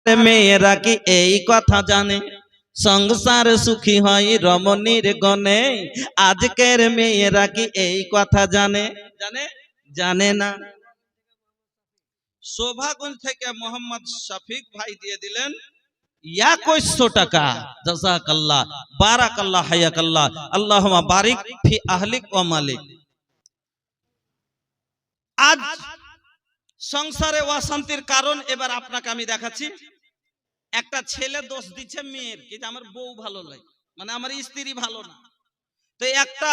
মেয়েরা কি এই কথা জানে সংসার সুখী হয় রমণীর গনে? আজকের মেয়েরা কি এই কথা জানে? জানে জানে না। শোভাগঞ্জ থেকে মোহাম্মদ শফিক ভাই দিয়ে দিলেন 2100 টাকা। জাযাকাল্লাহ, বারাকাল্লাহ, হায়াকাল্লাহ, আল্লাহুম্মা বারিক ফি আহলিক ওয়া মালিক। আজ সংসারে অশান্তির কারণ এবার আপনাকে আমি দেখাচ্ছি। একটা ছেলে দোষ দিচ্ছে মেয়ের কি আমার বউ ভালো লাগে, মানে আমার স্ত্রী ভালো না। তো একটা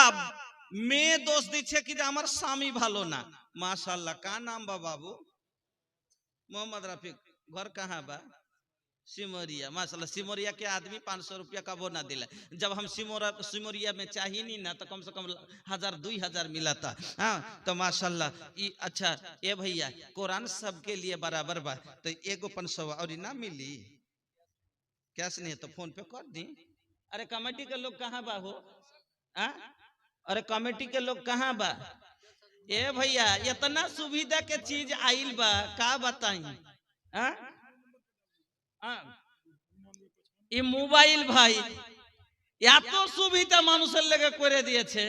মেয়ে দোষ দিচ্ছে কি যে আমার স্বামী ভালো না। माशाल्लाह, का नाम बा बाबू? मोहम्मद रफीक। घर कहाँ बा? सिमरिया। माशाल्लाह, सिमरिया के आदमी 500 रुपया का वो ना दिला। जब हम सिमरिया में चाहिए नहीं ना तो कम से कम 1000-2000 मिला था। हाँ, तो माशाल्लाह। अच्छा ये भैया, कुरान सबके लिए बराबर बा, तो एगो 500 और ना मिली कैश नहीं तो फोन पे कर दी। अरे कमेटी के लोग कहाँ बा हो? अरे कमेटी के लोग कहाँ बा? ए भैया, इतना सुविधा के चीज आइल बा, का बताई? मोबाइल भाई এত সুবিধা মানুষের লেগে করে দিয়েছে।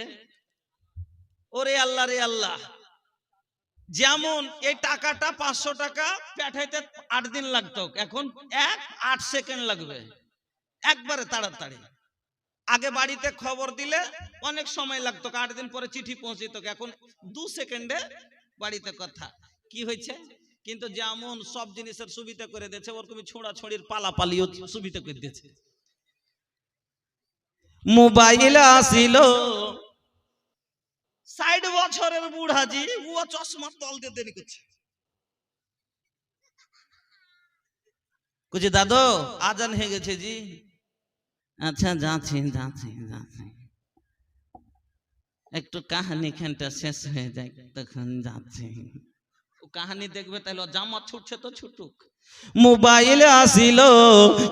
ওরে আল্লাহ রে আল্লাহ, যেমন এই টাকাটা 500 টাকা পাঠাইতে 8 দিন লাগতো, এখন 8 সেকেন্ড লাগবে, একবারে তাড়াতাড়ি। আগে বাড়িতে খবর দিলে অনেক সময় লাগতো, 8 দিন পরে চিঠি পৌঁছিত, এখন 2 সেকেন্ডে বাড়িতে কথা। কি হয়েছে? কিন্তু যেমন সব জিনিসের সুবিধা করে দিয়েছে, ওরকম ছোড়াছড়ির পালাপালিও সুবিধা করে দিয়েছে। মোবাইল আসিল 60 বছরের বুড়াজি, ও চশমা তল দিয়ে দেরি করছে। কুছি দাদু আজান হয়ে গেছে জি। আচ্ছা যাচ্ছি যাচ্ছি যাচ্ছি, একটু কাহানি খানটা শেষ হয়ে যায় তখন যাচ্ছি। কাহানি দেখবে তাহলে জামা ছুটছে তো ছুটুক। মোবাইল আসিল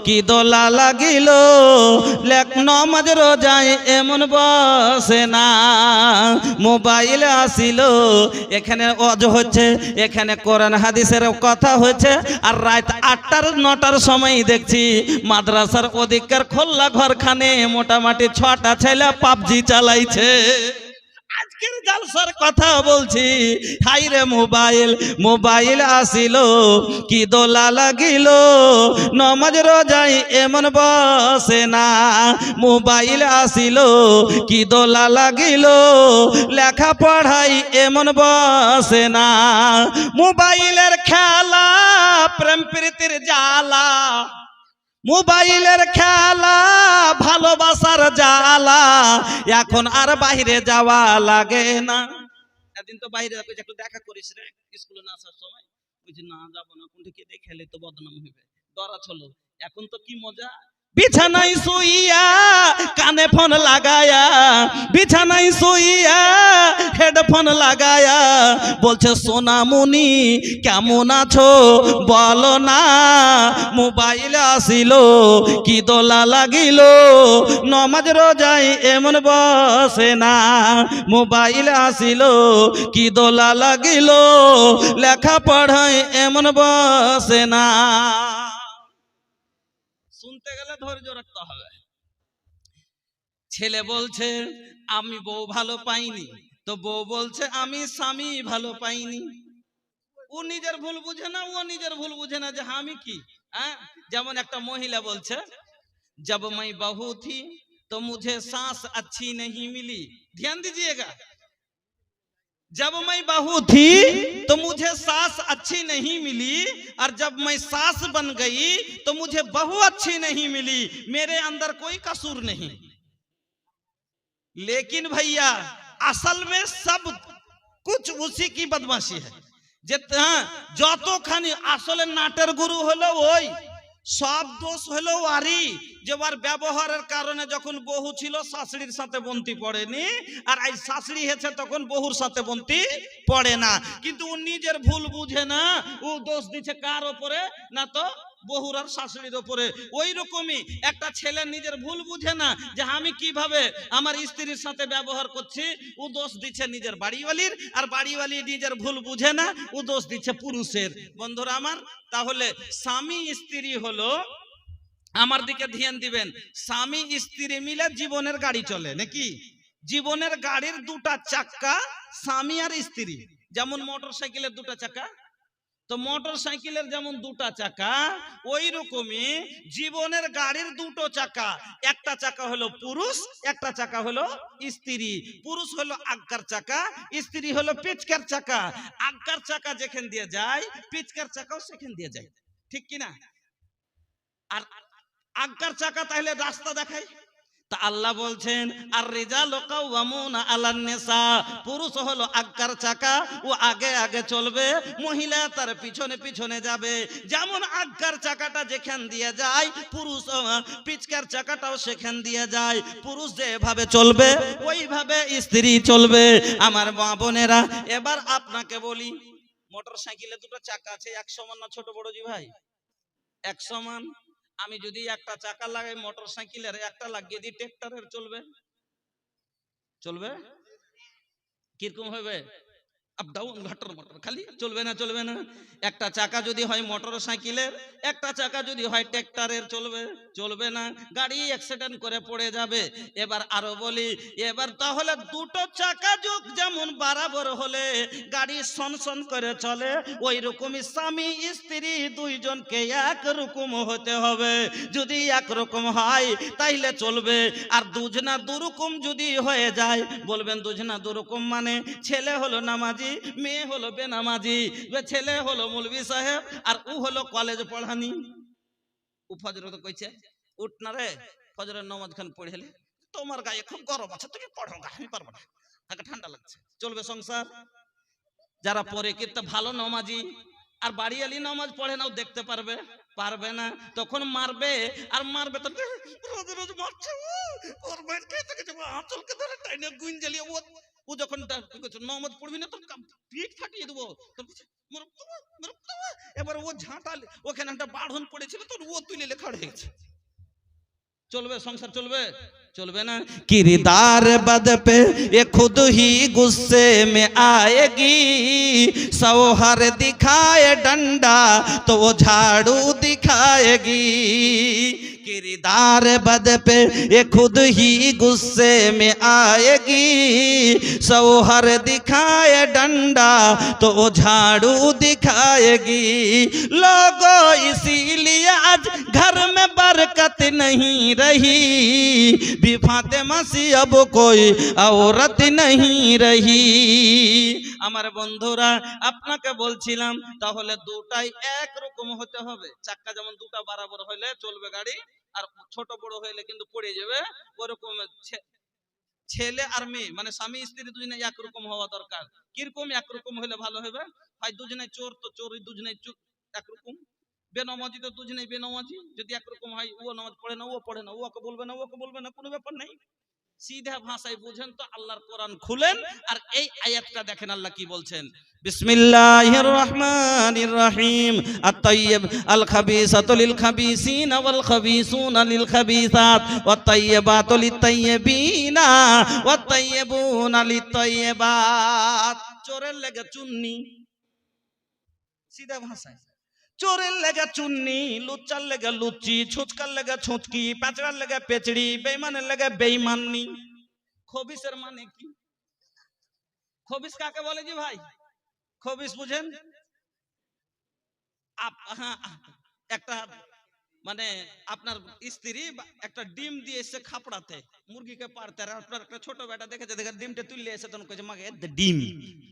কি দোলা লাগিল, লেখ নমাজ রোজায় এমন বসে না। মোবাইল আসিল, এখানে ওয়াজ হচ্ছে, এখানে কোরআন হাদিসের কথা হচ্ছে, আর রাত 8টার 9টার সময় দেখছি মাদ্রাসার অধিকার খোলা ঘরখানে মোটামুটি 6টা ছেলে পাবজি চালাইছে। আজকের জালসার কথা বলছি। হাই রে মোবাইল, মোবাইল আসিল কি দোলা লাগিল, নমাজ রোজাই এমন বসে না। মোবাইল আসিল কি দোলা লাগিল, লেখা পড়াই এমন বসে না। মোবাইলের খেলা প্রেম প্রীতির জ্বালা, মোবাইলের খেলা ভালোবাসার জ্বালা, এখন আর বাইরে যাওয়া লাগে না। একদিন তো বাইরে একটু দেখা করিস রে, স্কুলে না আসার সময় বুঝি না যাবো না, কোনটা কে দেখলে তো বদনাম হইবে, ডরা চলো। এখন তো কি মজা, বিছানায় শুইয়া কানে ফোন লাগায়া, বিছানায় শুইয়া হেডফোন লাগায়া বলছে সোনামণি কেমন আছো বলো না। মোবাইল আসিল কি দোলা লাগিল, নমাজ রোজাই এমন বসে না। মোবাইল আসিল কি দোলা লাগিল, লেখা পড়াই এমন বসে না। শুনতে গেলে ধৈর্য রাখতে হবে। ছেলে বলছে আমি বউ ভালো পাইনি, তো বউ বলছে আমি স্বামী ভালো পাইনি। ও নিজের ভুল বুঝে না, ও নিজের ভুল বুঝে না যে আমি কি। যেমন একটা মহিলা বলছে जब मैं बहू थी तो मुझे सास अच्छी नहीं मिली। ध्यान दीजिएगा, जब मैं बहू थी तो मुझे सास अच्छी नहीं मिली, और जब मैं सास बन गई तो मुझे बहू अच्छी नहीं मिली। मेरे अंदर कोई कसूर नहीं। लेकिन भैया असल में सब कुछ उसी की बदमाशी है। যত খানি আসলে নাটের গুরু হলো ওই, সব দোষ হলো ওয়ারি যে ওর ব্যবহারের কারণে যখন বহু ছিল শাশুড়ির সাথে বন্তি পড়েনি, আর আজ শাশুড়ি হয়েছে তখন বহুর সাথে বন্তি পড়ে না। কিন্তু ও নিজের ভুল বুঝে না, ও দোষ দিচ্ছে কার ওপরে না, তো বহুর আর শাশুড়ির ওপরে। ওই রকমই একটা ছেলে নিজের ভুল বুঝে না যে আমি কিভাবে আমার স্ত্রীর সাথে ব্যবহার করছি, ও দোষ দিচ্ছে নিজের বাড়িওয়ালির, আর বাড়িওয়ালি নিজের ভুল বুঝে না, ও দোষ দিচ্ছে পুরুষের। বন্ধুরা আমার, তাহলে স্বামী স্ত্রী হলো, আমার দিকে ধ্যান দিবেন, স্বামী স্ত্রী মিলে জীবনের গাড়ি চলে নাকি? জীবনের গাড়ির দুটা চাক্কা স্বামী আর স্ত্রী, যেমন মোটর সাইকেলের দুটা চাকা, তো মোটর সাইকেলের যেমন দুটা চাকা, ওই রকমই জীবনের গাড়ির দুটো চাকা, একটা চাকা হলো পুরুষ, একটা চাকা হলো স্ত্রী। পুরুষ হলো আজ্ঞার চাকা, স্ত্রী হলো পিচকার চাকা। আজ্ঞার চাকা যেখান দিয়ে যায়, পিচকার চাকাও সেখান দিয়ে যায়, ঠিক কিনা? আর আজ্ঞার চাকা তাহলে রাস্তা দেখায়। তা আল্লাহ বলছেন আর রিজালু কাওয়ামুনা আলান নিসা, পুরুষ হলো আজ্ঞার চাকা, ও আগে আগে চলবে, মহিলা তার পিছনে পিছনে যাবে। যেমন আজ্ঞার চাকাটা যেখান দিয়ে যায়, পুরুষ পিচকার চাকাটাও সেখান দিয়ে যায়। পুরুষ যেভাবে চলবে ওইভাবে স্ত্রী চলবে। আমার মা বোনেরা, এবার আপনাকে বলি, মোটর সাইকেলে দুটো চাকা আছে, এক সমান না ছোট বড় জি ভাই? এক সমান। আমি যদি একটা চাকা লাগাই মোটর সাইকেলের, একটা লাগিয়ে দিই ট্রাক্টরের, চলবে? চলবে? কিরকম হবে? আপ ডাউন ঘটর মোটর, খালি চলবে না, চলবে না। একটা চাকা যদি হয় মোটর সাইকেলের, একটা চাকা যদি হয় ট্রাক্টরের, চলবে? চলবে না, গাড়ি অ্যাক্সিডেন্ট করে পড়ে যাবে। এবার আরো বলি, এবার তাহলে দুটো চাকা যোগ যেমন বরাবর হলে গাড়ি সনসন করে চলে, ওই রকমই স্বামী স্ত্রী দুইজনকে একরকম হতে হবে। যদি একরকম হয় তাইলে চলবে। আর দুজনা দুরকম যদি হয়ে যায়, বলবেন দুজনা দুরকম মানে ছেলে হলো নামাজি, মেয়ে হলো বেনামাজি, ছেলে হলো মৌলভী সাহেব আর ও হলো কলেজ পড়ানি। ও ফজর কইছে উঠ না রে, ফজরের নামাজ খান পড়েলে, তোমার গায়ে খুব গরম আছে, তুমি পড়ো গা, আমি পারবো না, তাকে ঠান্ডা লাগছে। চলবে সংসার? যারা পড়ে কিন্তু ভালো নামাজি আর বাড়িয়ালি নামাজ পড়ে নাও, দেখতে পারবে? পারবে না। তখন মারবে, আর মারবে তো রোজ রোজ মারছে, ওর মায়ের খেতে গেছে আঁচলকে ধরে টাইনে গুইন জ্বালিয়ে, ও যখন নামাজ পড়বি না তোর পিঠ ফাটিয়ে দেবো। এবার ও ঝাঁটা, ওখানে একটা বাঁধন পড়েছিল, তোর ও তুলে লেখা হয়ে গেছে। चलबे संसार चलबे? चलबे ना। किरदार बद पे ये खुद ही गुस्से में आएगी, सौहर दिखाए डंडा तो वो झाड़ू दिखाएगी। किरदार बद पे ये खुद ही गुस्से में आएगी, सौहर दिखाए डंडा तो वो झाड़ू दिखाएगी। लोगों इसीलिए आज घर में बरकत नहीं रही, फातिमा सी अब कोई औरत नहीं रही। আমার বন্ধুরা, আপনাকে বলছিলাম তাহলে দুটাই এক রকম হতে হবে। চাক্কা যেমন দুটা বরাবর হইলে চলবে গাড়ি, আর ছোট বড় হইলে কিন্তু পড়ে যাবে। ওরকম ছেলে আর মেয়ে মানে স্বামী স্ত্রী দুজনে একরকম হওয়া দরকার। কিরকম একরকম হলে ভালো হবে? হয় দুজনে চোর তো চোর, দুজনে একরকম, বেনামাজি তো দুজনেই বেনামাজি। যদি একরকম হয়, ও নামাজ পড়ে না, ও পড়ে না, ওকে বলবে না, ওকে বলবে না, কোনো ব্যাপার নেই। सीधा भाषाয় বুঝেন তো আল্লাহর কোরআন খুলেন আর এই আয়াতটা দেখেন আল্লাহ কি বলছেন। বিসমিল্লাহির রহমানির রহিম। আত-তাইয়্যিব আল খাবিসাতু লিল খাবিসিনা ওয়াল খাবিসুনা লিল খাবিসাত ওয়াত তাইয়্যিবাতু লিত তাইয়্যিবিনা ওয়াত তাইয়্যিবুনা লিত তাইয়্যিবাত। চোরের লেগে চুন্নি, সিধা ভাষায় চোরের লেগে চুন্নি, লুচ্চার লেগে লুচ্চি, ছুচকার লেগে ছুচকি, পেচড়ার লেগে পেচড়ি, বেঈমানের লেগে বেঈমাননি। খবিসের মানে কি? খবিস কাকে বলে জি ভাই? খবিস বুঝেন? একটা মানে আপনার স্ত্রী একটা ডিম দিয়ে এসে খাপড়াতে, মুরগিকে পারতে, আর আপনার একটা ছোট বেটা দেখেছে, দেখে ডিমটা তুললে এসে তখন কইছে মাকে ডিম,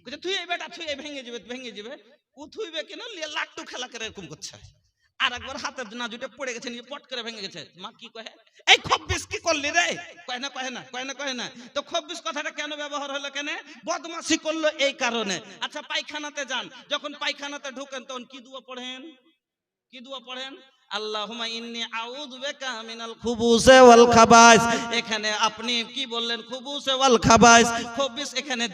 কইছে তুই এই বেটা তুই ভেঙে যাবে, ভেঙে যাবে। ও থুইবে কেন, লাট্টু খেলা করে এরকম করছে। আর একবার হাতে না জুটে পড়ে গেছে, নিয়ে পট করে ভেঙে গেছে। মা কি কহে, এই খব্বিস কি করলি রে? কয় না, কয় না, কয় না, কয় না। তো খব্বিস কথাটা কেন ব্যবহার হলো, কেন বদমাশি করলো এই কারণে। আচ্ছা পায়খানাতে যান, যখন পায়খানাতে ঢুকেন তখন কি দুয়া পড়েন? কি দুয়া পড়েন? আল্লাহুম্মা ইন্নী আউযু বিকা মিনাল খুবুসি ওয়াল খাবাইস। এখানে আপনি কি বললেন? খুবুসি ওয়াল খাবাইস। খবিস এখানে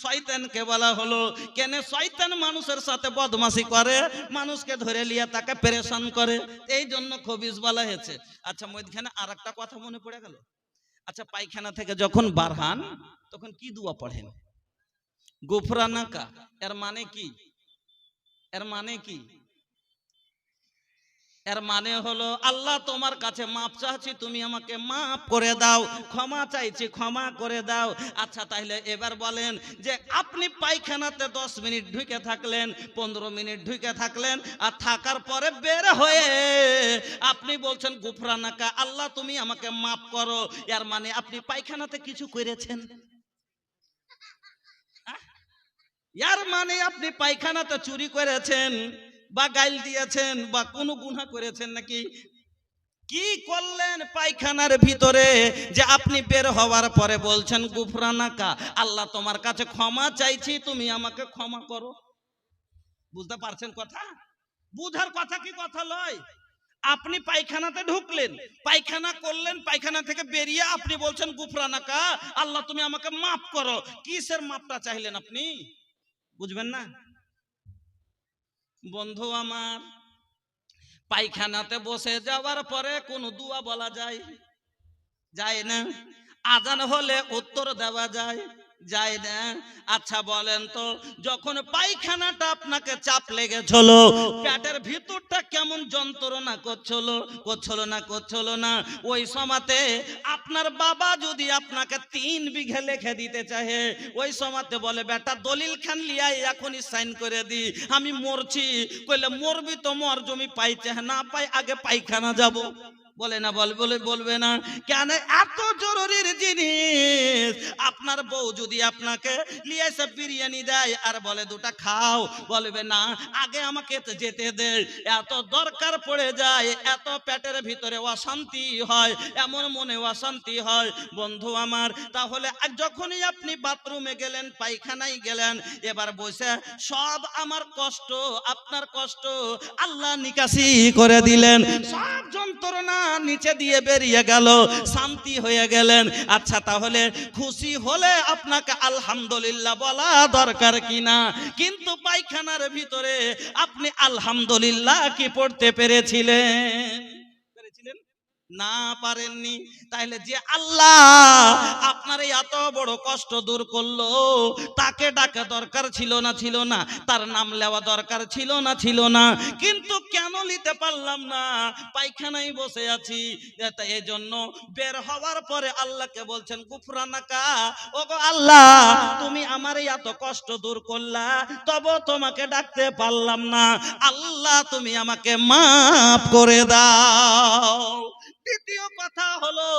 শয়তানকে বলা হলো। কেন? শয়তান মানুষের সাথে বদমাশি করে, মানুষকে ধরে লিয়ে তাকে পেরেশান করে, এই জন্য খবিস বলা হয়েছে। আচ্ছা, মধ্যখানে আরেকটা কথা মনে পড়ে গেল। আচ্ছা, পায়খানা থেকে যখন বার হন তখন কি দোয়া পড়েন? গুফরানাকা। এর মানে কি? এর মানে কি? এর মানে হলো, আল্লাহ তোমার কাছে মাপ চাচ্ছি, তুমি আমাকে মাফ করে দাও, ক্ষমা চাইছি, ক্ষমা করে দাও। আচ্ছা, তাহলে এবার বলেন যে আপনি পায়খানাতে 10 মিনিট ঢুকে থাকলেন, 15 মিনিট ঢুকে থাকলেন, আর থাকার পরে বের হয়ে আপনি বলছেন গুফরানাকা, আল্লাহ তুমি আমাকে মাফ করো। এর মানে আপনি পায়খানাতে কিছু করেছেন? এর মানে আপনি পায়খানাতে চুরি করেছেন, বা গাইল দিয়েছেন, বা কোনো গুনাহ করেছেন নাকি? কি করলেন পায়খানার ভিতরে যে আপনি বের হওয়ার পরে বলছেন গুফরানাকা, আল্লাহ তোমার কাছে ক্ষমা চাইছি, তুমি আমাকে ক্ষমা করো? বুঝতে পারছেন কথা? বুঝার কথা কি কথা লয়? আপনি পায়খানাতে ঢুকলেন, পায়খানা করলেন, পায়খানা থেকে বেরিয়ে আপনি বলছেন গুফরানাকা, আল্লাহ তুমি আমাকে মাফ করো। কিসের মাপটা চাইলেন আপনি? বুঝবেন না বন্ধু আমার? পায়খানাতে বসে যাওয়ার পরে কোন দোয়া বলা যায়? যায় না। আজান হলে উত্তর দেওয়া যায়? যায় না। আচ্ছা বলেন তো, যখন পায়খানাটা আপনাকে চাপ লেগেছিল, পেটের ভিতরটা কেমন যন্ত্রণা করছিল না? ওই সময়তে আপনার বাবা যদি আপনাকে 3 বিঘা লিখে দিতে চাহে, ওই সময়তে বলে বেটা দলিল খান লিয়াই এখনই সাইন করে দি, আমি মরছি। কইলে মরবি তো মর, জমি পাইছে না পাই, আগে পায়খানা যাব। বলে না? বলবে না? কেন? এত জরুরির জিনিস। আপনার বউ যদি আপনাকে নিয়ে এসে বিরিয়ানি দেয় আর বলে দুটা খাও, বলবে না আগে আমাকে যেতে দে। এত দরকার পড়ে যায়, এত পেটের ভিতরে অশান্তি হয়, এমন মনে অশান্তি হয় বন্ধু আমার। তাহলে যখনই আপনি বাথরুমে গেলেন, পায়খানায় গেলেন, এবার বসে সব আমার কষ্ট, আপনার কষ্ট আল্লাহ নিকাশি করে দিলেন, সব যন্ত্রণা নিচে দিয়ে বেরিয়ে গেল, শান্তি হয়ে গেলেন। আচ্ছা, তাহলে খুশি হলে আপনাকে আলহামদুলিল্লাহ বলা দরকার কিনা? কিন্তু পায়খানার ভিতরে আপনি আলহামদুলিল্লাহ কি পড়তে পেরেছিলেন? না, পারেননি। তাহলে যে আল্লাহ আপনার এত বড় কষ্ট দূর করলো, তাকে ডাকা দরকার ছিল না? তার নাম নেওয়া দরকার ছিল না? কিন্তু কেন নিতে পারলাম না? পায়খানায় বসে আছি, এই জন্য বের হওয়ার পরে আল্লাহকে বলছেন গুফরানাকা, ওগো আল্লাহ তুমি আমার এত কষ্ট দূর করলা, তবে তোমাকে ডাকতে পারলাম না, আল্লাহ তুমি আমাকে মাফ করে দাও। দ্বিতীয় কথা হলো,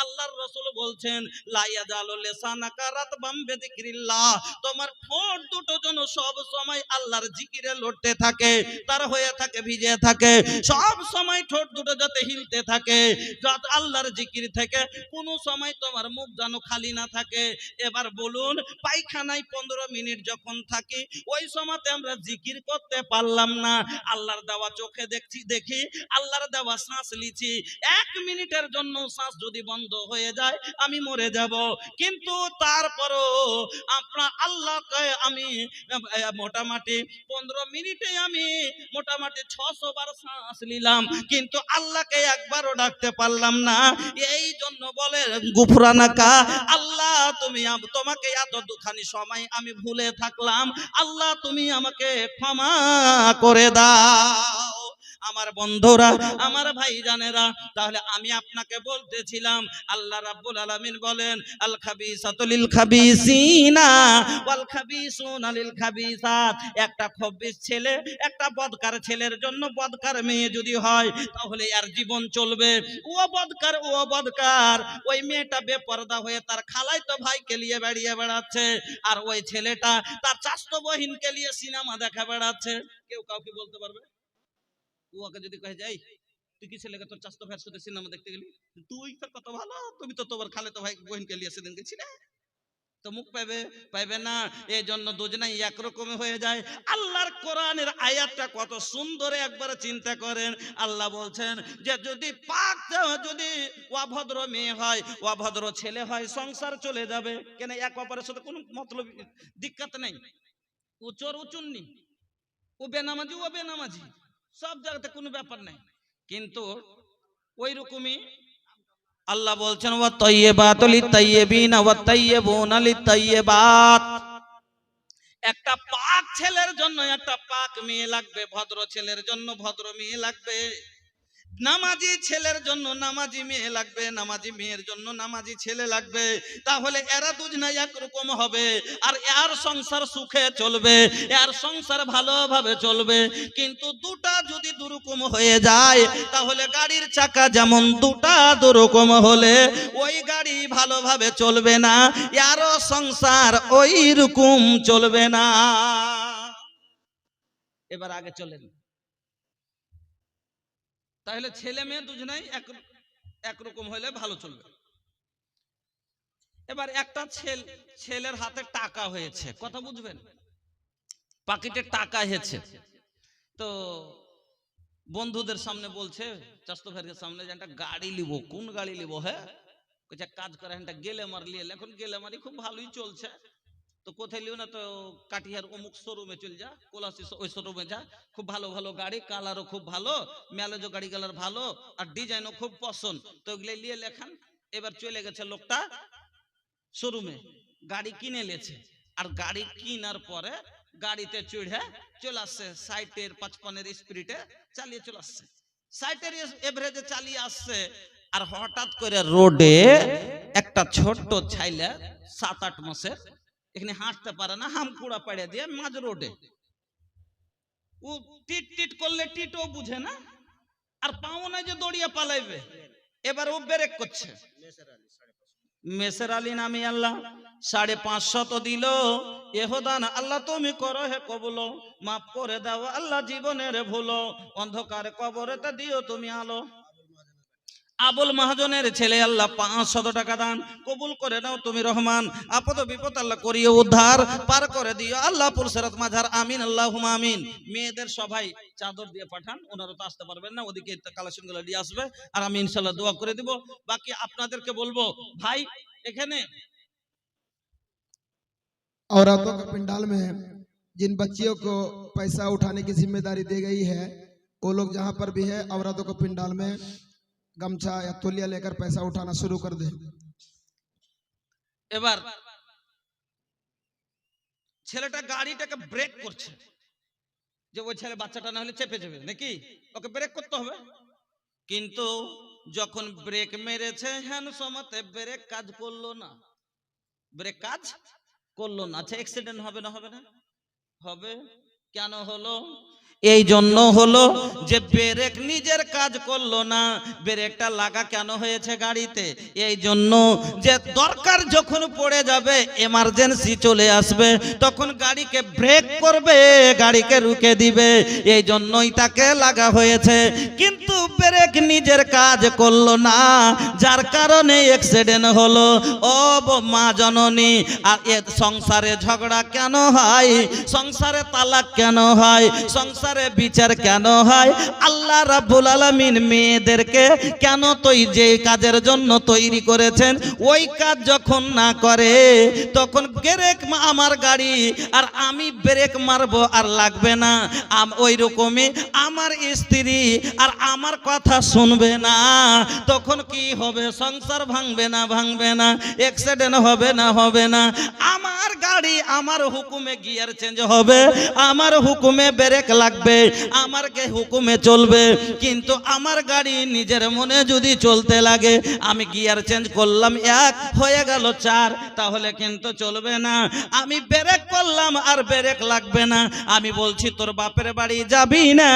আল্লাহর রাসূল বলছেন লা ইয়াজালু লিসানাকা রাতবাম বিযিকরিল্লাহ, তোমার ঠোঁট দুটো যেন সব সময় আল্লাহর জিকিরে লড়তে থাকে, তার হয়ে থাকে, ভিজে থাকে, সব সময় ঠোঁট দুটো যাতে হিলতে থাকে, যাতে আল্লাহর জিকির থেকে কোনো সময় তোমার মুখ যেন খালি না থাকে। এবার বলুন, পায়খানায় 15 মিনিট যখন থাকি, ওই সময়তে আমরা জিকির করতে পারলাম না, আল্লাহর দেওয়া চোখে দেখি, আল্লাহর দেওয়া শ্বাস লিছি, 1 মিনিটের জন্য শ্বাস যদি বন্ধ হয়ে যায় আমি মরে যাব। কিন্তু তারপরও আপনার আল্লাহকে আমি মোটামুটি 15 মিনিটে আমি মোটামুটি 600 বার শ্বাস নিলাম, কিন্তু আল্লাহকে একবারও ডাকতে পারলাম না। এই জন্য বলে গুফরানাকা, আল্লাহ তুমি তোমাকে এত দুখানি সময় আমি ভুলে থাকলাম, আল্লাহ তুমি আমাকে ক্ষমা করে দাও। আমার বন্ধুরা, আমার ভাই জানেরা, তাহলে আমি আপনাকে বলতেছিলাম, আল্লাহ রাব্বুল আলামিন বলেন আল খাবিসাতু লিল খাবিসিনা ওয়াল খাবিসুনা লিল খাবিসাত। একটা খবিস ছেলে, একটা বদকার ছেলের জন্য বদকার মেয়ে যদি হয়, তাহলে আর জীবন চলবে। ও বদকার, ওই মেয়েটা বেপরদা হয়ে তার খালাতো ভাইকে নিয়ে বেরিয়ে বেড়াচ্ছে, আর ওই ছেলেটা তার চাচতো বহিনকে নিয়ে সিনেমা দেখা বেড়াচ্ছে। কেউ কাউকে বলতে পারবে? ওকে যদি কয়ে যাই তুই কি ছেলেকে তোর চাচতো ভাইয়ের সাথে সিনেমা দেখতে গেলি, তুই তো কত ভালো, তুমি তো তোমার খালাতো ভাই বোনকে নিয়ে সেদিন গেছিলে। তো মুখ পাইবে? পাইবে না। এই জন্য দুজনাই একরকম হয়ে যায়। আল্লাহর কোরআনের আয়াতটা কত সুন্দর একবার চিন্তা করেন। আল্লাহ বলছেন যে যদি পাক যদি অভদ্র মেয়ে হয়, অভদ্র ছেলে হয়, সংসার চলে যাবে। কেন? এক অপরের সাথে কোনো মতলব দিক্কত নেই। ও চোর ও চুন্নি, ও বেনামাজি ও বেনামাজি, সব জায়গাতে কোনো ব্যাপার নেই। কিন্তু ওই রকমই আল্লাহ বলছেন ওয়া তাইয়্যিবাতু লিত-তাইয়্যিবিনা ওয়া তাইয়্যিবুনা লিত-তাইয়্যিবাত। একটা পাক ছেলের জন্য একটা পাক মেয়ে লাগবে, ভদ্র ছেলের জন্য ভদ্র মেয়ে লাগবে, নামাজি ছেলের জন্য নামাজি মেয়ে লাগবে, নামাজি মেয়ের জন্য নামাজি ছেলে লাগবে। তাহলে এরা দুজনাই একরকম হবে আর এর সংসার সুখে চলবে, এর সংসার ভালোভাবে চলবে। কিন্তু দুটা যদি দুরকম হয়ে যায় তাহলে গাড়ির চাকা যেমন দুটা দুরকম হলে ওই গাড়ি ভালোভাবে চলবে না, এরও সংসার ওই রকম চলবে না। এবার আগে চলেন। তাহলে ছেলে মেয়ে দুজনেই একরকম হলে ভালো চলবে। এবার একটা ছেলের হাতে টাকা হয়েছে, কথা বুঝবেন, পকেটে টাকা হয়েছে, তো বন্ধুদের সামনে বলছে, চাস্তো ভাইয়ের সামনে, যে একটা গাড়ি লিব। কোন গাড়ি লিব? হ্যাঁ, কাজ করে একটা গেলেমার লিয়ে। এখন গেলেমারি খুব ভালোই চলছে, তো কোথায় লিও না, তো কাটিয়ার অমুক শোরুমে চল যা, কোলাসি ওই শোরুমে যা, খুব ভালো ভালো গাড়ি, কালারও খুব ভালো, ম্যালেজও গাড়ি কালার ভালো, আর ডিজাইনও খুব পছন্দ। তো ওগুলো নিয়ে লেখান। এবার চলে গেছে লোকটা শোরুমে, গাড়ি কিনে লেছে। আর গাড়ি কিনার পরে গাড়িতে চড়ে চলে আসছে 60-এর 55-এর স্পিডে চালিয়ে চলে আসছে, 60-এর এভারেজে চালিয়ে আসছে। আর হঠাৎ করে রোডে একটা ছোট্ট ছাইলে 7-8 মাসের, এখানে হাঁটতে পারে না, হামকুড়া পাড়ে দিয়ে মাঝ রোডে ও টিট টিট করলে টিটও বুঝে না, আর পাও না যে দৌড়িয়ে পালাইবে। এবার ও ব্রেক করছে। মেসের আলী নামি আল্লাহ 550 দিল। এহদান আল্লাহ তুমি করো হে কবুল, মাফ করে দাও আল্লাহ জীবনের ভুল, অন্ধকার কবরেতে দিও তুমি আলো। আবুল মাহাজনের ছেলে আল্লাহ 500 টাকা দান, কবুল করে নাও তুমি রহমান, আপদ বিপদ আল্লাহ করিয়ে উদ্ধার, পার করে দিও আল্লাহ পুলসরাত মাঝার, আমিন আল্লাহুম্মা আমিন। মেয়েদের সবাই চাদর দিয়ে পাঠান, ওনারা তো আসতে পারবেন না, ওদিকে কালেকশন গুলো দিয়ে আসবে, আর আমি ইনশাআল্লাহ দোয়া করে দিব। বাকি আপনাদেরকে বলবো ভাই, এখানে औरतों के पंडाल में जिन बच्चियों को पैसा उठाने की जिम्मेदारी दी गई है, वो लोग जहां पर भी है औरतों को पंडाल में गमछा या तौलिया लेकर पैसा उठाना शुरू कर दे। এবার ছেলেটা গাড়িটাকে ব্রেক করছে, যে ওই ছেলে বাচ্চাটা না হলে চেপে যাবে নাকি, ওকে ব্রেক করতে হবে। কিন্তু যখন ব্রেক মেরেছে হ্যান সময়তে ব্রেক কাজ করলো না, ব্রেক কাজ করলো না। আচ্ছা, অ্যাক্সিডেন্ট হবে না? হবে না? হবে। কেন হলো? এই জন্য হলো যে ব্রেক নিজের কাজ করলো না। ব্রেকটা লাগা কেন হয়েছে গাড়িতে? এই জন্য যে দরকার যখন পড়ে যাবে, এমার্জেন্সি চলে আসবে, তখন গাড়িকে ব্রেক করবে, গাড়িকে রুকে দিবে, এই জন্যই তাকে লাগা হয়েছে। কিন্তু ব্রেক নিজের কাজ করলো না, যার কারণে অ্যাক্সিডেন্ট হলো। ও মা জননী, আর এ সংসারে ঝগড়া কেন হয়? সংসারে তালাক কেন হয়? সংসারে বিচার কেন হয়? আল্লাহ রাব্বুল আলামিন মেয়েদেরকে কেন যে কাজের জন্য তৈরি করেছেন, ওই কাজ যখন না করে তখন ব্রেক আমার গাড়ি আর আমি ব্রেক মারবো আর লাগবে না। ওই রকমই আমার স্ত্রী আর আমার কথা শুনবে না, তখন কি হবে? সংসার ভাঙবে না? ভাঙবে না? অ্যাক্সিডেন্ট হবে না? হবে না? আমার গাড়ি আমার হুকুমে গিয়ার চেঞ্জ হবে, আমার হুকুমে ব্রেক লাগবে, আমার হুকুমে চলবে। কিন্তু আমার গাড়ি নিজের মনে যদি চলতে লাগে, আমি গিয়ার চেঞ্জ করলাম 1 হয়ে গেল 4, তাহলে কিন্তু চলবে না। আমি ব্রেক করলাম আর ব্রেক লাগবে না, আমি বলছি তোর বাপের বাড়ি যাবি না।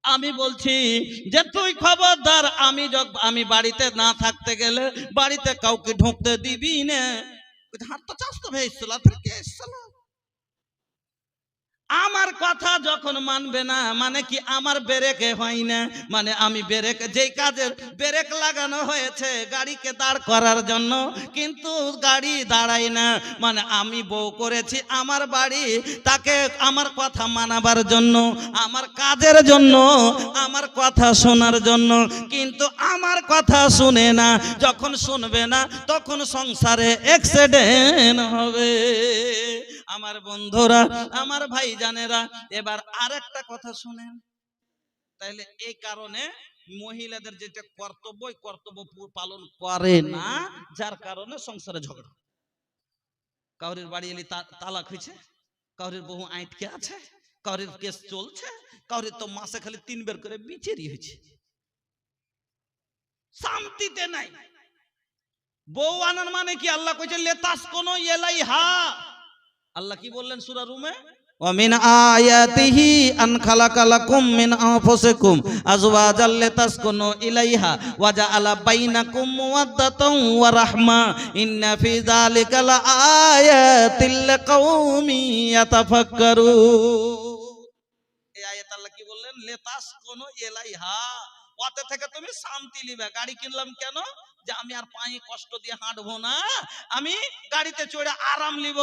আমি বলছি যে তুই খবরদার, আমি বাড়িতে না থাকতে গেলে বাড়িতে কাউকে ঢুকতে দিবি না। হাত তো চাস্তো ভাই, আমার কথা যখন মানবে না, মানে কি আমার ব্রেকে হয় না, মানে আমি ব্রেক, যেই কাজের ব্রেক লাগানো হয়েছে গাড়িকে দাঁড় করার জন্য, কিন্তু গাড়ি দাঁড়ায় না, মানে আমি বউ করেছি আমার বাড়ি তাকে আমার কথা মানাবার জন্য, আমার কাজের জন্য, আমার কথা শোনার জন্য, কিন্তু আমার কথা শুনে না। যখন শুনবে না তখন সংসারে অ্যাক্সিডেন্ট হবে। আমার বন্ধুরা, আমার ভাইজানেরা, এবার আরেকটা কথা শুনেন। তাইলে এই কারণে মহিলাদের যেটা কর্তব্য, ওই কর্তব্য পালন করে না, যার কারণে সংসারে ঝগড়া। কাউরির বাড়ি এলি তালাক হয়েছে, কাউরির বহু আটকে আছে, কাউরির কেস চলছে, কাউরির তো মাসে খালি 3 বের করে বিচারি হয়েছে, শান্তিতে নাই। বউ আনার মানে কি? আল্লাহ কইছে লেতাস কোন ইলাইহা। আল্লাহ কি বললেন সূরা রুমে? ومن آياته أن خلق لكم من أنفسكم أزواجا لتسكنوا إليها وجعل بينكم مودة ورحمة إن في ذلك لآيات لقوم يتفكرون। এই আয়াত আল্লাহ কি বললেন? লেতাসকুনু ইলাইহা, ওতে থেকে তুমি শান্তি নিবে। গাড়ি কিনলাম কেন? যে আমি আর পায়ে কষ্ট দিয়ে হাঁটবো না, আমি গাড়িতে চড়ে আরাম নিব।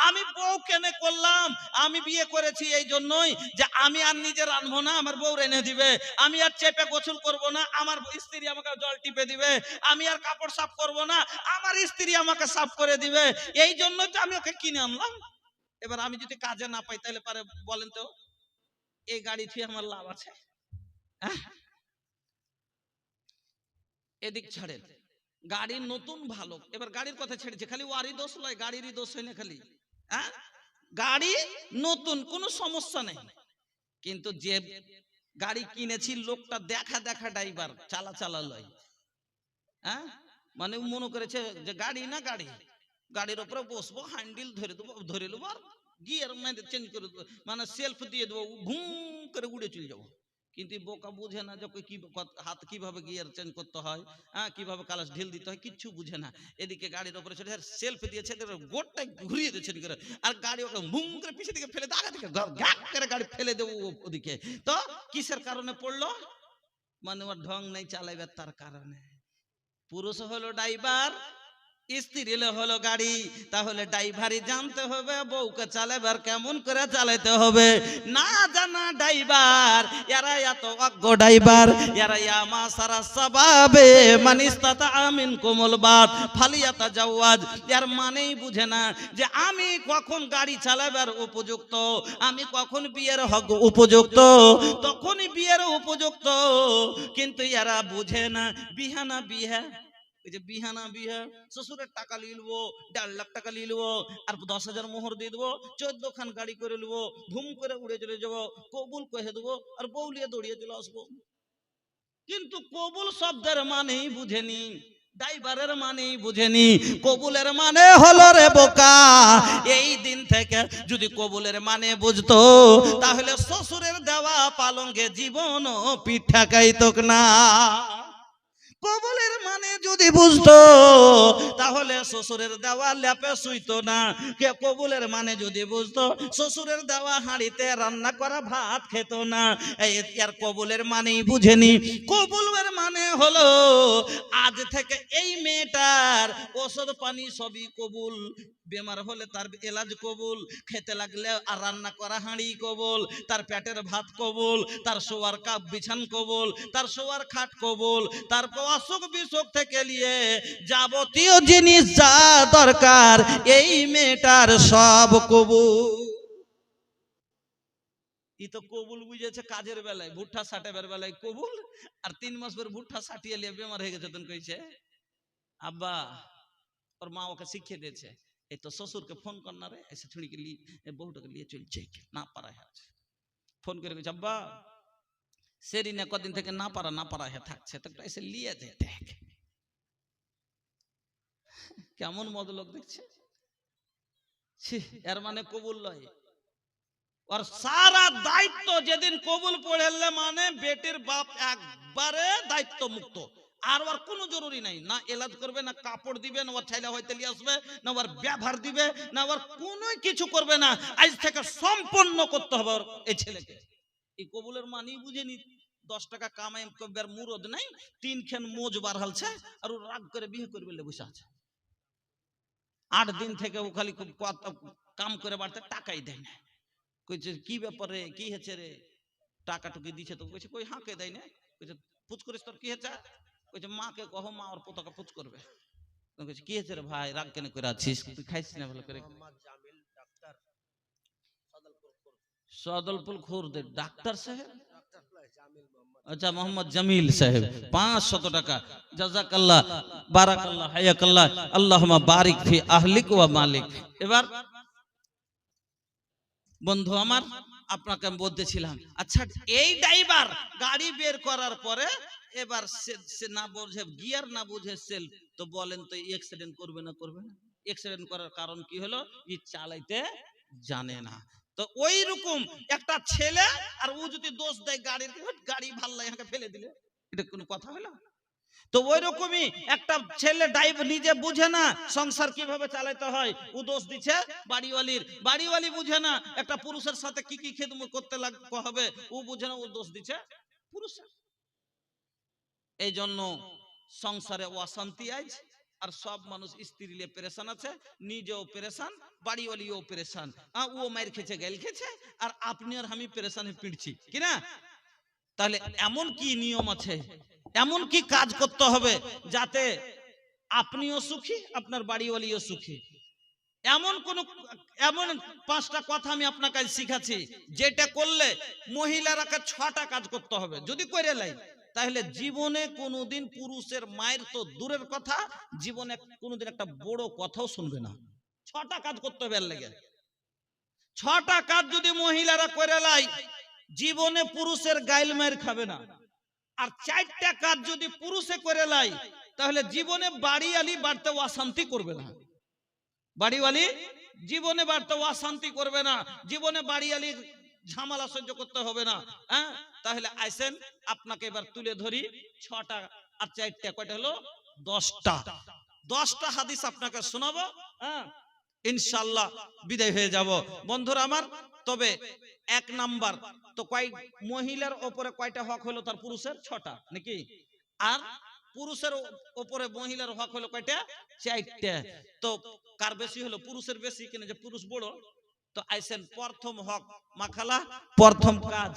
আমি বউ কেনে করলাম? আমি বিয়ে করেছি এই জন্যই যে আমি আর নিজে রাঁধবো না, আমার বউ রেঁধে দিবে। আমি আর চেপে গোসল করব না, আমার স্ত্রী আমাকে জল টিপে দিবে। আমি আর কাপড় সাফ করব না, আমার স্ত্রী আমাকে সাফ করে দিবে। এই জন্যই তো আমি ওকে কিনে আনলাম। এবার আমি যদি কাজে না পাই তাহলে পারে বলেন তো এই গাড়ি থেকে আমার লাভ আছে? এদিক ছাড়েন, গাড়ি নতুন ভালো। এবার গাড়ির কথা ছেড়েছে, খালি ওয়ারি দোষ লয়, গাড়িরই দোষ হয় না খালি। গাড়ি নতুন, কোনো সমস্যা নেই, কিন্তু যে গাড়ি কিনেছি লোকটা দেখা দেখা ড্রাইভার, চালা চালা লয়। মানে মনে করেছে যে গাড়ি না গাড়ি, গাড়ির উপরে বসবো, হ্যান্ডেল ধরে দেবো আর গিয়ার চেঞ্জ করে দেবো, মানে সেলফ দিয়ে দেবো, ঘুম করে উড়ে চলে যাবো। কিন্তু বোকা বুঝে না যে কি হাত কিভাবে গিয়ার চেঞ্জ করতে হয়, কিভাবে কালাস ঢিল দিতে হয়, কিচ্ছু বুঝে না। এদিকে গাড়ির উপরে সেলফ দিয়েছে, গোটটাই ঘুরিয়ে দিচ্ছে, আর গাড়ি ওকে মুম করে পিছিয়ে দিকে ফেলে আগা থেকে করে গাড়ি ফেলে দেবো ওদিকে। তো কিসের কারণে পড়লো? মানে ওর ঢং নেই চালাইবার, তার কারণে। পুরুষ হলো ড্রাইভার, স্ত্রী হলো গাড়ি, তাহলে ড্রাইভারই জানতে হবে বউকে চালাবার কেমন করে চালাইতে হবে। না জানা ড্রাইভার, এরা এত অজ্ঞ ড্রাইভার, এরা ইয়ামা সারা সাবাবে মানিস্তাতা আমিন কোমল বাদ ফালিয়াতা জাওয়াজ, এর মানেই বুঝে না যে আমি কখন গাড়ি চালাবার উপযুক্ত, আমি কখন বিয়ের হক উপযুক্ত, তখনই বিয়ের উপযুক্ত। কিন্তু এরা বুঝে না বিহানা বিহা, এই যে বিহানা বিহা, শ্বশুরের টাকা নিয়ে নেবো, 1.5 লাখ টাকা নিয়ে নেবো, আর 10,000 মোহর দিয়ে দেবো, 14 খান গাড়ি করে নেবো, ঘুম করে উড়ে চলে যাবো, কবুল কহে দেবো, আর বউ নিয়ে দৌড়িয়ে চলে আসবো। কিন্তু কবুল শব্দের মানেই বুঝেনি, ড্রাইভারের মানেই বুঝেনি। কবুলের মানে হলো রে বোকা, এই দিন থেকে যদি কবুলের মানে বুঝতো তাহলে শ্বশুরের দেওয়া পালঙ্কে জীবনও পিঠা খাইতক না। কবুলের মানে যদি বুঝতো তাহলে শ্বশুরের দেওয়া ল্যাপে শুইতো না। কে কবুলের মানে যদি বুঝতো শ্বশুরের দেওয়া হাঁড়িতে রান্না করা ভাত খেত না। এর কবুলের মানেই বুঝেনি। কবুলের মানে হলো আজ থেকে এই মেয়েটার ওষুধ পানি সবই কবুল, বেমার হলে তার এলাজ কবুল, খেতে লাগলে আর রান্না করা হাঁড়ি কবুল, তার পেটের ভাত কবুল, তার শোয়ার কাপ বিছান কবুল, তার শোয়ার খাট কবুল, তার অসুখ বিসুখ থেকে নিয়ে যাবতীয় জিনিস যা দরকার এই মেয়েটার সব কবুল। ই তো কবুল বুঝেছে কাজের বেলায়, ভুট্টা সাটাবার বেলায় কবুল, আর 3 মাস পর ভুট্টা সাটিয়ে নিয়ে বেমার হয়ে গেছে, তখন কইছে আব্বা, ওর মা ওকে শিখিয়ে দিয়েছে, এই তো শ্বশুরকে ফোন কর না রে, এসে ছুড়িকে বউটাকে নিয়ে চলছে না পারা আছে। ফোন করে গেছে আব্বা সেরি না কদিন থেকে না পারা হয়ে থাকছে, তো এসে লিয়ে যায়, দেখ কেমন মদলোক দেখছে। এর মানে কবুল লয়, और सारा दायित्व जेदिन कबूल पढ़े মানে বেটির বাপ একবারে দায়িত্ব মুক্ত, আর ওর কোনো জরুরি নাই, না এলাজ করবে, না কাপড় দিবে, না ওর ছেলে হইতে নিয়ে আসবে, না ওর ব্যবহার দিবে, না ওর কোনো কিছু করবে না। আজ থেকে সম্পন্ন করতে হবে ওর এই ছেলেকে। এই কবুলের মানি বুঝেনি, 10 টাকা কামাই করবার মুরদ নাই, 3 খান মোজ বার হালছে, আর ও রাগ করে বিয়ে করবে বসে আছে। 8 দিন থেকে ও খালি কাম করে বাড়তে টাকাই দেয় না। কইছে কি ব্যাপারে, কি হয়েছে রে, টাকা টুকি দিছে তো? কইছে কই হাঁকে দেয় না। কইছে পুচ করিস, তোর কি হয়েছে? কইছে মাকে কহ, মা ওর পোতাকে পুচ করবে। কইছে কি হয়েছে রে ভাই, রাগ কেন করে আছিস, তুই খাইছিস না ভালো করে? সদলপুর খুরদের ডাক্তার সাহেব, আচ্ছা মোহাম্মদ জামিল সাহেব, 500 টাকা। জাযাকাল্লাহ, বারাকাল্লাহ, হায়াকাল্লাহ, আল্লাহুম্মা বারিক ফি আহলিক ওয়া মালিক। এবার বন্ধু আমার, আপনাকে আমি বলতেছিলাম, আচ্ছা এই ড্রাইভার গাড়ি বের করার পরে এবার সে না বুঝে গিয়ার, না বুঝে সেলফ, তো বলেন তো অ্যাক্সিডেন্ট করবে না করবে না? অ্যাক্সিডেন্ট করার কারণ কি হলো? ই চালাইতে জানে না। তো ওই রকম একটা ছেলে, আর ও যদি দোষ দেয় গাড়ির, গাড়ি ভাল লাগে আমাকে ফেলে দিলে, এটা কোনো কথা হলো? তো ওই রকমই একটা ছেলে ড্রাইভার নিজে বুঝে না সংসার কিভাবে চালাতে হয়, ও দোষ দিচ্ছে বাড়িওয়ালির। বাড়িওয়ালি বুঝে না একটা পুরুষের সাথে কি কি খেদমত করতে হবে, ও বুঝে না, ও দোষ দিচ্ছে পুরুষের। এই জন্য সংসারে অশান্তি আইছে, আর সব মানুষ স্ত্রী নিয়ে পেরেশান আছে, নিজেও পেরেশান, বাড়িওয়ালিও পেরেশান। ও মায়ের খেছে, গেল খেছে, আর আপনি আর আমি পেরেশানে পিড়ছি কিনা? তাহলে এমন কি নিয়ম আছে, এমন কি কাজ করতে হবে যাতে আপনিও সুখী, আপনার বাড়িওয়ালিও সুখী? এমন 5টা কথা আমি আপনাকে শিখাচ্ছি, যেটা করলে মহিলারাকে 6টা কাজ করতে হবে। যদি করে লাই, তাহলে জীবনে কোনোদিন পুরুষের মায়ের তো দূরের কথা, জীবনে কোনোদিন একটা বড় কথাও শুনবে না। 6টা কাজ করতে হবে। এর লেগে 6টা কাজ যদি মহিলারা করে লাই, জীবনে পুরুষের গাইল মায়ের খাবে না। আর 4টা কাজ যদি পুরুষে করে লাই, তাহলে জীবনে বাড়িওয়ালি বাড়তে অশান্তি করবে না। বাড়িওয়ালি জীবনে বাড়তে অশান্তি করবে না, জীবনে বাড়িওয়ালির ঝামেলা সহ্য করতে হবে না। হ্যাঁ, তাহলে আইসেন আপনাকে এবার তুলে ধরি 6টা আর 4টা, কয়টা হলো? 10টা। 10টা হাদিস আপনাকে শোনাবো, হ্যাঁ, ইনশাআল্লাহ বিদায় হয়ে যাব বন্ধুরা আমার। তবে 1 নাম্বার তো, মহিলার উপরে কয়টা হক হলো তার? পুরুষের 6টা নাকি? আর পুরুষের উপরে মহিলার হক হলো কয়টা? 4টা। তো কার বেশি হলো? পুরুষের বেশি, কিনা যে পুরুষ বড়। তো আইসেন প্রথম হক মাখালা, প্রথম কাজ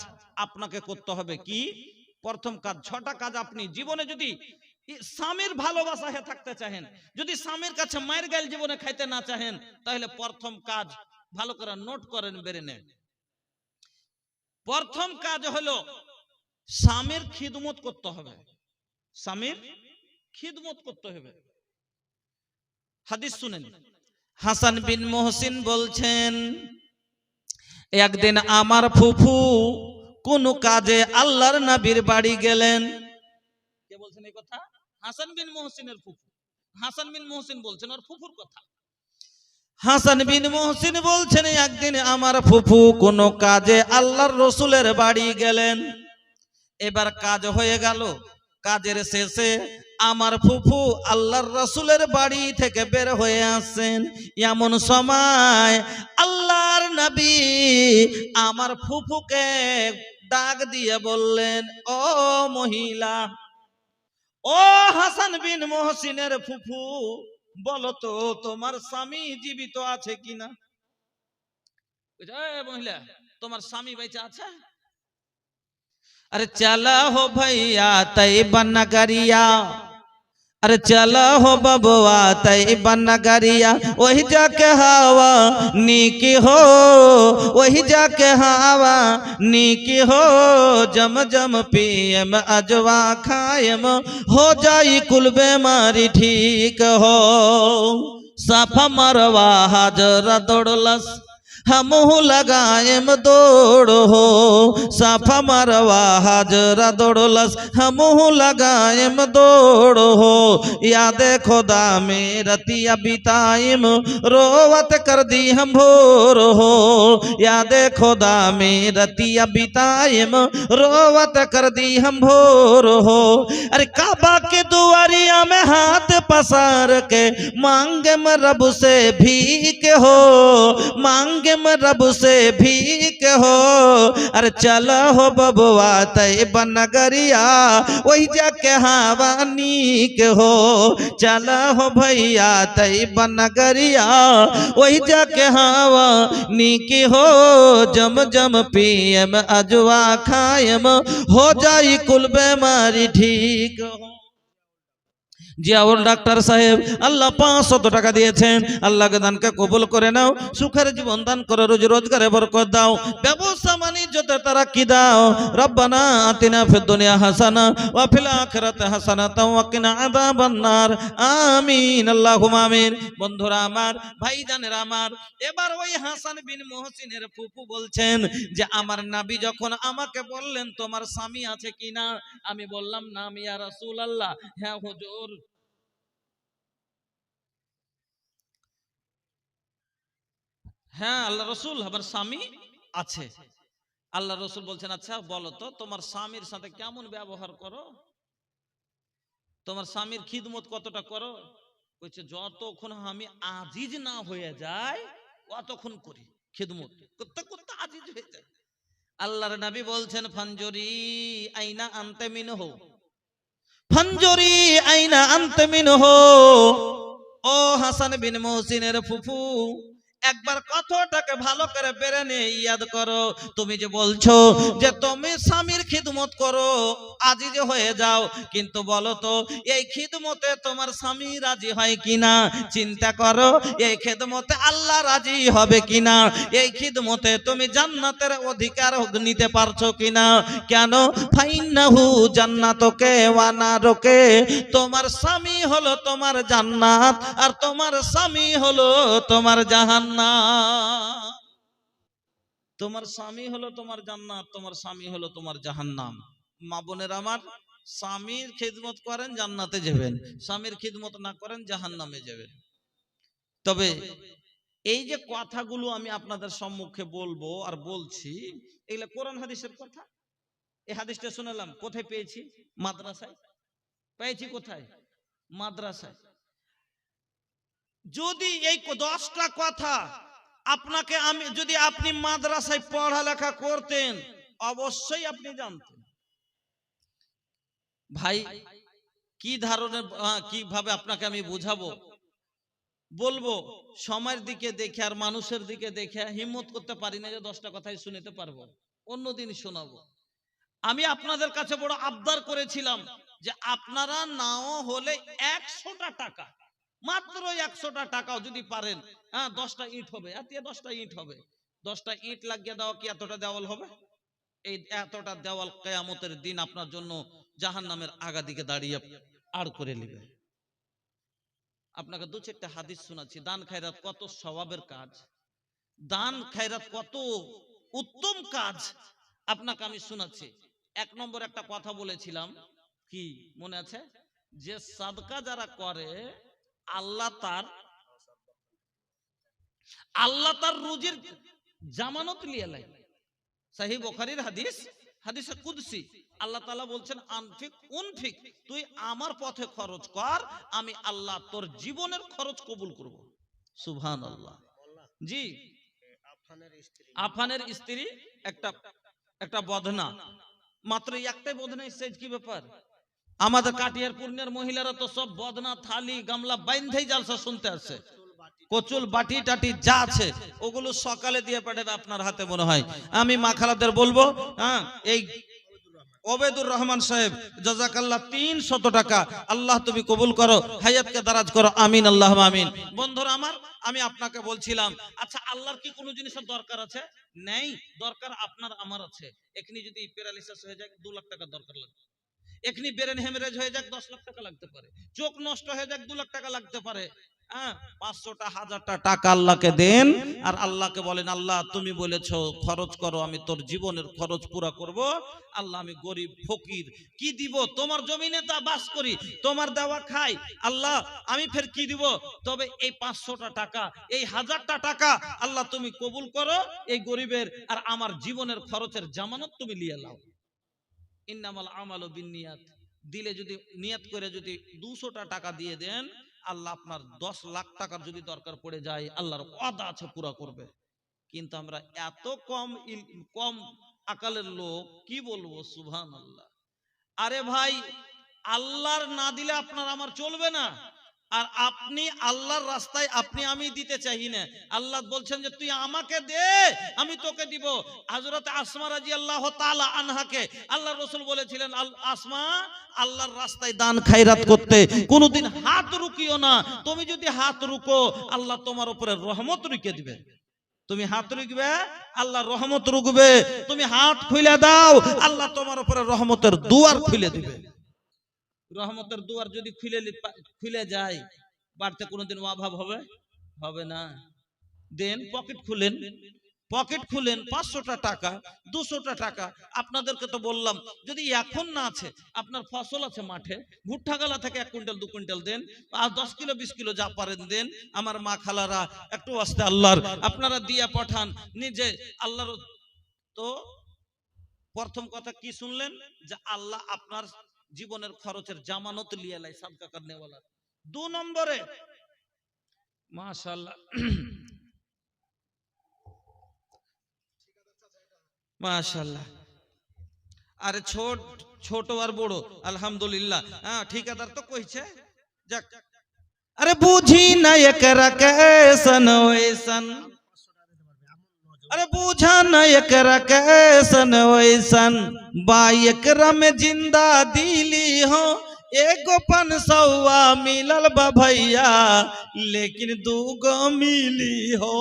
আপনাকে করতে হবে কি? প্রথম কাজ, 6টা কাজ আপনি জীবনে যদি স্বামীর ভালোবাসা হয়ে থাকতে চাহেন, যদি স্বামীর কাছে মায়ের গাল জীবনে খাইতে না চাহেন, তাহলে প্রথম কাজ ভালো করে নোট করেন, বেরে নেন। প্রথম কাজ হলো স্বামীর খিদমত করতে হবে। স্বামীর খিদমত করতে হবে। হাদিস শুনেন, হাসান বিন মুহসিন বলছেন, একদিন আমার ফুফু কোন কাজে আল্লাহর নবীর বাড়ি গেলেন। কে বলছেন এই কথা? হাসান বিন মুহসিনের ফুফু। হাসান বিন মুহসিন বলছেন ওর ফুফুর কথা। হাসান বিন মুহসিন বলছেন, একদিন আমার ফুফু কোন কাজে আল্লাহর রসুলের বাড়ি গেলেন। এবার কাজ হয়ে গেল, কাজের শেষে আমার ফুফু আল্লাহর রসুলের বাড়ি থেকে বের হয়ে আসছেন। এমন সময় আল্লাহর নবী আমার ফুফুকে ডাক দিয়ে বললেন, ও মহিলা, ও হাসান বিন মুহসিনের ফুফু, বলো তো তোমার স্বামী জীবিত আছে কিনা? মহিলা, তোমার স্বামী বেঁচে আছে? अरे चला हो भैया तैयबा नगरिया, अरे चला हो बबुआ तैयबा नगरिया, वही जाके हवा नीकी हो, वही जाके हवा नीकी हो, जम जम पियम अजवा खायम, हो जाई कुल बेमारी ठीक हो। साफा मरवा हाजरा दौड़लस, हमहू लगाएम दौड़ हो, साफा मरवा हाजरा दौड़लस, हमहू लगाएम दौड़ हो, याद खुदा में रतिया बिताइम, रोवत कर दी हम भोर हो, याद खुदा में रतिया बिताइम, रोवत कर दी हम भोर हो। अरे काबा के दुआरिया में हाथ पसार के मांगे में रब से भीख हो, मांगे में रब से भीख हो। अरे चलो हो बबुआ तैयबा नगरिया, वही जाके हवा नीक हो, चलो हो भैया तैयबा नगरिया, वही जाके हवा नीक हो। जम जम पियम अजवा खायम, हो जाई कुल बेमारी ठीक हो। জিয়াউল ডাক্তার সাহেব আল্লাহ 500 টাকা দিয়েছেন, আল্লাহকে দানকে কবুল করে নাও, সুখের জীবন দান করে রোজি রোজগারে বরকত দাও, ব্যবসা বাণিজ্যতে তারাক্কি দাও। রব্বানা আতিনা ফিদ দুনিয়া হাসানা ওয়া ফিল আখিরাতি হাসানাতাও ওয়া কিনা আযাবান নার। আমিন আল্লাহুম্মা আমিন। বন্ধুরা আমার, ভাইজানেরা আমার, এবার ওই হাসান বিন মুহসিনের ফুফু বলছেন যে আমার নবী যখন আমাকে বললেন তোমার স্বামী আছে কিনা, আমি বললাম নাম ইয়া রাসূলুল্লাহ, হ্যাঁ হুজুর, হ্যাঁ আল্লাহ রসুল আমার স্বামী আছে। আল্লাহ রসুল বলছেন আচ্ছা বলো তো তোমার স্বামীর সাথে কেমন ব্যবহার করো, তোমার স্বামীর খিদমত কতটা করো? বলছে যতক্ষণ আমি আজিজ না হয়ে যায় ততক্ষণ করি খিদমত, করতে করতে আজিজ হয়ে যায়। আল্লাহর নবী বলছেন ফানজুরি আইনা আনতে মিনহু, ফানজুরি আইনা আনতে মিনহু। ও হাসান বিন মুহসিনের ফুফু, একবার কথাটাকে ভালো করে বেরে নিয়ে ইয়াদ করো। তুমি যে বলছো যে তুমি স্বামীর খিদমত করো, আজিজ হয়ে যাও, কিন্তু বলো তো এই খিদমতে তোমার স্বামী রাজি হয় কিনা? চিন্তা করো এই খিদমতে আল্লাহ রাজি হবে কিনা? এই খিদমতে তুমি জান্নাতের অধিকার নিতে পারছো কিনা? কেন? ফাইন্নাহু জান্নাতুকে ওয়া নারুকে, তোমার স্বামী হলো তোমার জান্নাত আর তোমার স্বামী হলো তোমার জাহান্নাম। তোমার স্বামী হলো তোমার জান্নাত, তোমার স্বামী হলো তোমার জাহান্নাম। মা বোনের আমার, স্বামীর খিদমত করেন জান্নাতে যাবেন, স্বামীর খিদমত না করেন জাহান্নামে যাবেন। তবে এই যে কথাগুলো আমি আপনাদের সম্মুখে বলবো আর বলছি, এগুলো কোরআন হাদিসের কথা। এই হাদিসটা শুনলাম কোথায় পেয়েছি? মাদ্রাসায় পেয়েছি। কোথায়? মাদ্রাসায়। যদি এই 10টা কথা আপনাকে আমি, যদি আপনি মাদ্রাসায় পড়ালেখা করতেন অবশ্যই আপনি জানতেন। ভাই কি ধরনের, কিভাবে আপনাকে আমি বুঝাবো বলবো, সময়ের দিকে দেখে আর মানুষের দিকে দেখে হিম্মত করতে পারি না যে 10টা কথাই শুনতে পারবো, অন্যদিন শোনাবো। আমি আপনাদের কাছে বড় আবদার করেছিলাম যে আপনারা নাও হলে 100টা টাকা, মাত্র 100টা টাকাও যদি পারেন, হ্যাঁ 10টা ইট হবে, 10টা ইট হবে, 10টা ইট লাগিয়ে দেওয়া কি এতটা দেওয়াল হবে? এই এতটা দেওয়াল কিয়ামতের দিন আপনার জন্য জাহান্নামের আগা দিকে দাঁড়িয়ে আর করে নেবে। আপনাকে 2-4টা হাদিস শোনাচ্ছি। দান খায়রাত কত সওয়াবের কাজ, দান খায়রাত কত উত্তম কাজ, আপনাকে আমি শোনাচ্ছি। 1 নম্বর একটা কথা বলেছিলাম, কি মনে আছে? যে সাদকা যারা করে আল্লাহ তার রুজির জামানত লিয়ে লাই। সহিহ বুখারীর হাদিস, হাদিসে কুদসি, আল্লাহ তাআলা বলছেন আনফিক উনফিক, তুই আমার পথে খরচ কর, আমি আল্লাহ তোর জীবনের খরচ কবুল করব। সুবহানাল্লাহ। জি, আফানের স্ত্রী একটা বদনা, মাত্র একটাই বদনা এসেছে। কি ব্যাপার? আমাদের কাটিয়ার পূর্ণের মহিলারা তো সব বদনা থালি গামলা বাইন্ধেই জালসা শুনতে আসছে। কচুল বাটি টাটি যা আছে ওগুলো সকালে দিয়ে পাঠাবে আপনার হাতে মনে হয়। আমি মা খালাদের বলবো, হ্যাঁ এই ওবেদুর রহমান সাহেব জাযাকাল্লাহ 300 টাকা, আল্লাহ তুমি কবুল করো, হায়াতকে দারাজ করো, আমিন আল্লাহুম্মা আমিন। বন্ধুরা আমার, আমি আপনাকে বলছিলাম, আচ্ছা আল্লাহর কি কোনো জিনিসের দরকার আছে? নেই। দরকার আপনার আমার আছে। এখনি যদি প্যারালিসিস হয়ে যায় 2 লাখ টাকা দরকার লাগবে, এখনি ব্রেন হেমারেজ হয়ে যাক 10 লাখ টাকা লাগতে পারে, চোখ নষ্ট হয়ে যাক 2 লাখ টাকা লাগতে পারে, হ্যাঁ, 500টা 1000টা টাকা আল্লাহকে দেন আর আল্লাহকে বলেন, আল্লাহ তুমি বলেছো খরচ করো, আমি তোর জীবনের খরচ পুরা করব। আল্লাহ আমি গরিব ফকির, কি দিব, তোমার জমিনে তা বাস করি, তোমার দেওয়া খাই, আল্লাহ আমি ফের কি দিব, তবে এই 500টা টাকা, এই 1000টা টাকা আল্লাহ তুমি কবুল করো এই গরিবের, আর আমার জীবনের খরচের জামানত তুমি লিয়ে নাও। ইন্নামাল আমালু বিন্নিয়াত, দিলে যদি নিয়ত করে যদি 200টা টাকা দিয়ে দেন, আল্লাহ আপনার 10 লাখ টাকার যদি দরকার পড়ে যায় আল্লাহর ওয়াদা আছে পুরা করবে। কিন্তু আমরা এত কম আকালের লোক, কি বলবো, সুবহানাল্লাহ। আরে ভাই, আল্লাহর না দিলে আপনার আমার চলবে না। আর আপনি আল্লাহর রাস্তায় আপনি আমি দিতে চাই না, আল্লাহ বলছেন যে তুই আমাকে দে আমি তোকে দিব। হযরত আসমা রাদিয়াল্লাহু তাআলা আনহাকে আল্লাহ রাসূল বলেছিলেন, আসমা আল্লাহর রাস্তায় দান খায়রাত করতে কোনোদিন হাত রুকিও না, তুমি যদি হাত রুকো আল্লাহ তোমার উপরে রহমত রুকে দিবে। তুমি হাত রুকবে আল্লাহ রহমত রুকবে, তুমি হাত খুলে দাও আল্লাহ তোমার উপরে রহমতের দুয়ার খুলে দিবে। রহমতের দুয়ার যদি খুলে যায়, বাড়তে কোনোদিন অভাব হবে হবে না। দেন পকেট খুলেন 500টা টাকা 200টা টাকা। আপনাদেরকে তো বললাম, যদি এখন না আছে, আপনার ফসল আছে মাঠে, ভুট্টা গালা থেকে 1 কুইন্টাল 2 কুইন্টাল দেন, আর 10 কিলো 20 কিলো যা পারেন দেন। আমার মা খালারা একটু আস্তে আল্লাহর আপনারা দিয়ে পাঠান নিজে আল্লাহর। তো প্রথম কথা কি শুনলেন, যে আল্লাহ আপনার জীবনের খরচের জামানত লিয়ে লাই সাদকা করনে वाला। 2 নম্বরে মাশাআল্লাহ মাশাআল্লাহ, আরে ছোট আর বড় আলহামদুলিল্লাহ, হ্যাঁ ঠিকাদার তো কইছে যাক। আরে বুঝি না একরা কেসন ওইসন, अरे बूझा न एकरा कैसन वैसन, बा एकरा में जिंदा दिली हो, एगो 500 मिलल बा भैया लेकिन 2 मिली हो,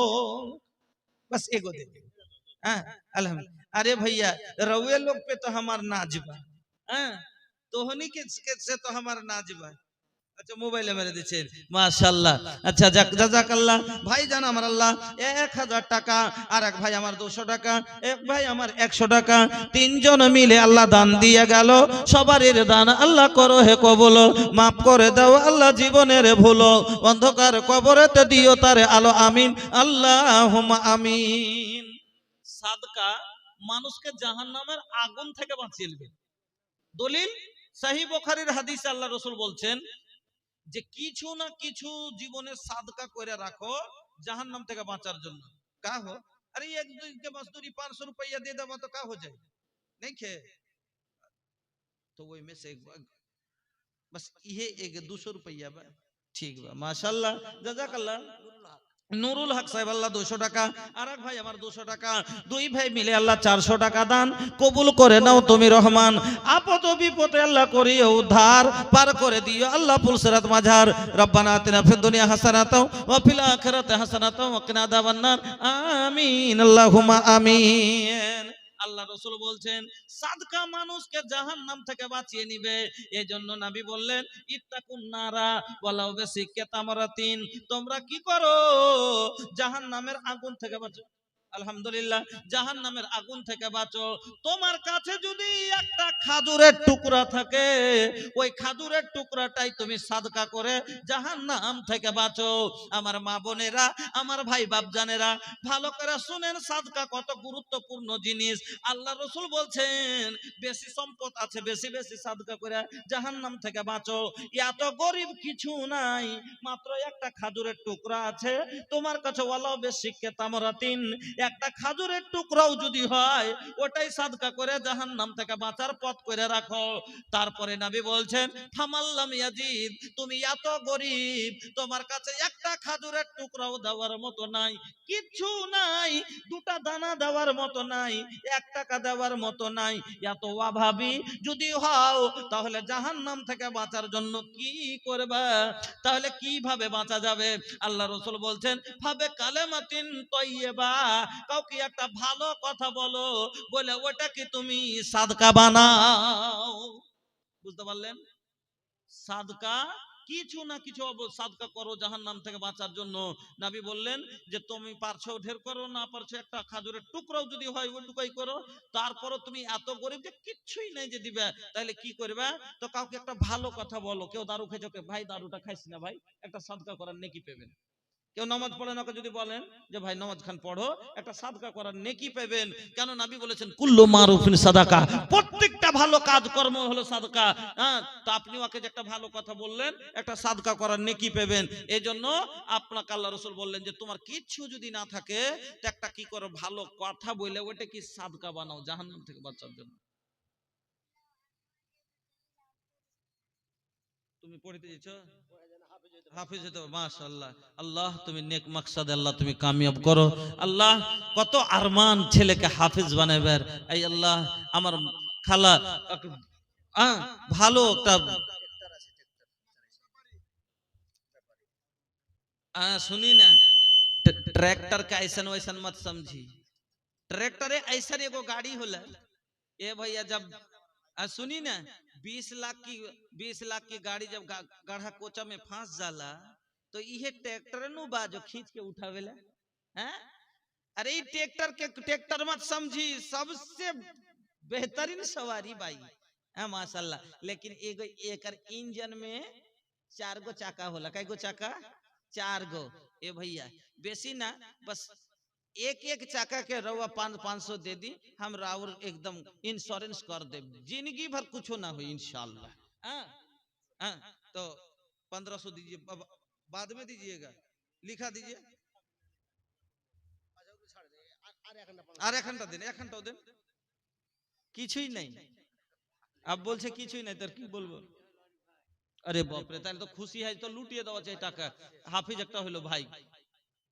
बस एगो दे। हाँ अल्हम्दुलिल्लाह। अरे भैया रउए लोग पे तो हमार नाज बा, हाँ तोहनी के से तो हमार नाज बा। अच्छा मोबाइले मेरे दिच्छेन माशाल्लाह। अच्छा জাযাকাল্লাহ ভাই জান আমার আল্লাহ 1000 টাকা, আর এক ভাই আমার 200 টাকা, এক ভাই আমার 100 টাকা, তিনজন মিলে আল্লাহ দান দিয়ে গেল। সবারই দান আল্লাহ করো হে কবুল, মাফ করে দাও আল্লাহ জীবনের ভুল, অন্ধকার কবরেতে দিও তারে আলো, আমিন আল্লাহুম্মা আমিন। সাদকা মানুষকে জাহান্নামের আগুন থেকে বাঁচিয়ে নেবে। দলিল সহিহ বুখারীর হাদিসে আল্লাহ রাসূল বলছেন যে কিছু না কিছু জীবনে সাদকা করে রাখো জাহান্নাম থেকে বাঁচার জন্য। কা हो, अरे एक दिन के मजदूरी 500 रुपया दे दबा तो का हो जाए, नहीं खे तो वही में से बस ये एक 200 रुपया बा, ठीक बा माशाल्लाह জাযাকাল্লাহ। নুরুল হক সাহেব আল্লাহ 200 টাকা, আর এক ভাই আমার 200 টাকা, দুই ভাই মিলে আল্লাহ 400 টাকা দান কবুল করে নাও তুমি রহমান। আপদ বিপদে আল্লাহ করিও উদ্ধার, পার করে দিও আল্লাহ পুলসিরাত মাঝার। রব্বানা আতিনা ফিদ দুনিয়া হাসানাতাও ওয়া ফিল আখিরাতি হাসানাতাও ওয়া কিনা আযাবান্নার, আমিন আল্লাহুম্মা আমিন। আল্লাহ রাসূল বলছেন সাদকা মানুষকে জাহান্নাম থেকে বাঁচিয়ে নিবে। এজন্য নবী বললেন ইত্তাকুন নারা ওয়ালাউ বিসিক্কাতি তামরাতিন, তোমরা কি করো জাহান্নামের আগুন থেকে বাঁচো। আলহামদুলিল্লাহ, জাহান্নামের আগুন থেকে বাঁচো। তোমার কাছে যদি একটা খাজুরের টুকরা থাকে, ওই খাজুরের টুকরাটাই তুমি সাদকা করে জাহান্নাম থেকে বাঁচো। আমার মা বোনেরা, আমার ভাই বাপজানেরা, ভালো করে শুনেন, সাদকা কত গুরুত্বপূর্ণ জিনিস। আল্লাহ রাসূল বলছেন বেশি সম্পদ আছে, বেশি বেশি সাদকা করে জাহান্নাম থেকে বাঁচো। এত গরিব কিছু নাই, মাত্র একটা খাজুরের টুকরা আছে তোমার কাছে, ওয়ালাউ বিসিক্কাতি তামরাতিন, একটা খাজুরের টুকরাও যদি হয় ওটাই সাদকা করে জাহান্নাম থেকে বাঁচার পথ করে রাখো। তারপরে নবী বলছেন ফামাল্লাম ইয়াজিদ, তুমি এত গরিব তোমার কাছে একটা খাজুরের টুকরাও দেওয়ার মতো নাই, কিচ্ছু নাই, 2টা দানা দেওয়ার মতো নাই, 1 টাকা দেওয়ার মতো নাই, এত অভাবী যদি হও তাহলে জাহান্নাম থেকে বাঁচার জন্য কি করবে, তাহলে কিভাবে বাঁচা যাবে? আল্লাহ রাসূল বলছেন ফাবে কালেমাতিন তাইয়্যিবা, কাউকে একটা ভালো কথা বলো, বলে ওটাকে তুমি সাদকা বানাও। বুঝতে পারলেন? সাদকা কিছু না কিছু সাদকা করো জাহান্নাম থেকে বাঁচার জন্য। নবী বললেন যে তুমি পারছো ঢের করো, না পারছো একটা খাজুরের টুকরাও যদি হয় ওইটুকাই করো। তারপরও তুমি এত গরিব যে কিচ্ছুই নেই যে দিবে, তাহলে কি করবে? তো কাউকে একটা ভালো কথা বলো। কেউ দারু খেয়েছো, ভাই দারুটা খাইছি না ভাই, একটা সাদকা করার নেকি পেবেন। কেউ নামাজ পড়ে না, যদি বলেন যে ভাই নামাজ খান পড়ো, একটা সাদকা করার নেকি পাবেন। কেন নবী বলেছেন কুল্লু মারুফিন সাদাকা, প্রত্যেকটা ভালো কাজ কর্ম হলো সাদকা। হ্যাঁ, তো আপনি ওকে যে একটা ভালো কথা বললেন, একটা সাদকা করার নেকি পাবেন। এই জন্য আপনাকে আল্লাহ রাসূল বললেন যে তোমার কিচ্ছু যদি না থাকে তো একটা কি করো, ভালো কথা বলে ওটা কি সাদকা বানাও জাহান্নাম থেকে বাঁচার জন্য। তুমি পড়িতে দিছো হাফিজ হতে, মাশাআল্লাহ। আল্লাহ তুমি নেক মাকসাদে আল্লাহ তুমি কামিয়াব করো। আল্লাহ কত আরমান ছেলেকে হাফিজ বানাবের। এই আল্লাহ আমার খালা আহ, ভালো একটা सुनी ना, ट्रैक्टर का ऐसा वैसन मत समझी। ट्रैक्टर ऐसा एगो गाड़ी होला। ए भैया जब सुनी ना, 20 लाख की गाड़ी जब गढ़ा कोचा में फंस जाला तो ये ट्रैक्टर नु बा जो खींच के उठावेला। हैं? अरे ट्रैक्टर मत समझी, सबसे बेहतरीन सवारी बाई है माशाल्लाह। लेकिन एगो एकर इंजन में 4 गो चाका होला। कै गो चाका? 4 गो। ए भैया बेसी ना, बस एक एक चाका के रउआ 500 दे दी, हम राउर एकदम इंश्योरेंस कर दे, जिंदगी भर कुछ ना हो इंशाल्लाह। हाँ हाँ, तो 1500 दीजिए, बाद में दीजिएगा, लिखा दीजिए। আর 1 ঘন্টা দিন, 1 ঘন্টাও দেন, কিছুই নাই। আব বলছে কিছুই নাই, তার কি বলবো? আরে বাপ রে, তাহলে তো খুশি হয়, তো লুটিয়ে দেওয়া চাই টাকা। হাফিজ একটা হলো ভাই।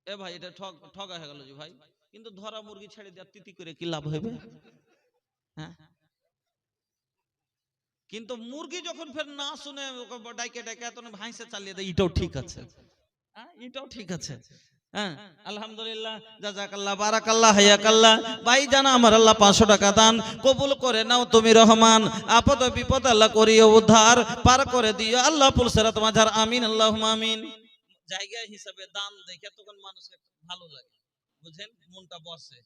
এ ভাই এটা ঠগা হয়ে গেল যে ভাই, কিন্তু ধরা মুরগি ছেড়ে দেওয়া তিতি করে কি লাভ হবে? হ্যাঁ, কিন্তু মুরগি যখন ফের না শুনে ডাইকে ডাইকে এত ভাইসে চালিয়ে দেয়, এটাও ঠিক আছে। হ্যাঁ, এটাও ঠিক আছে। হ্যাঁ, আলহামদুলিল্লাহ, জাযাকাল্লাহ, বারাকাল্লাহ, হায়াকাল্লাহ। ভাই জানা আমার আল্লাহ 500 টাকা দান কবুল করে নাও তুমি রহমান। আপদ বিপদ আল্লাহ করিও উদ্ধার, পার করে দিও আল্লাহ পুলসিরাত মাঝার, আমিন আল্লাহুম্মা আমিন। জায়গা হিসাবে দান দেখে তখন মানুষের ভালো লাগে, বুঝেন, মনটা বসে।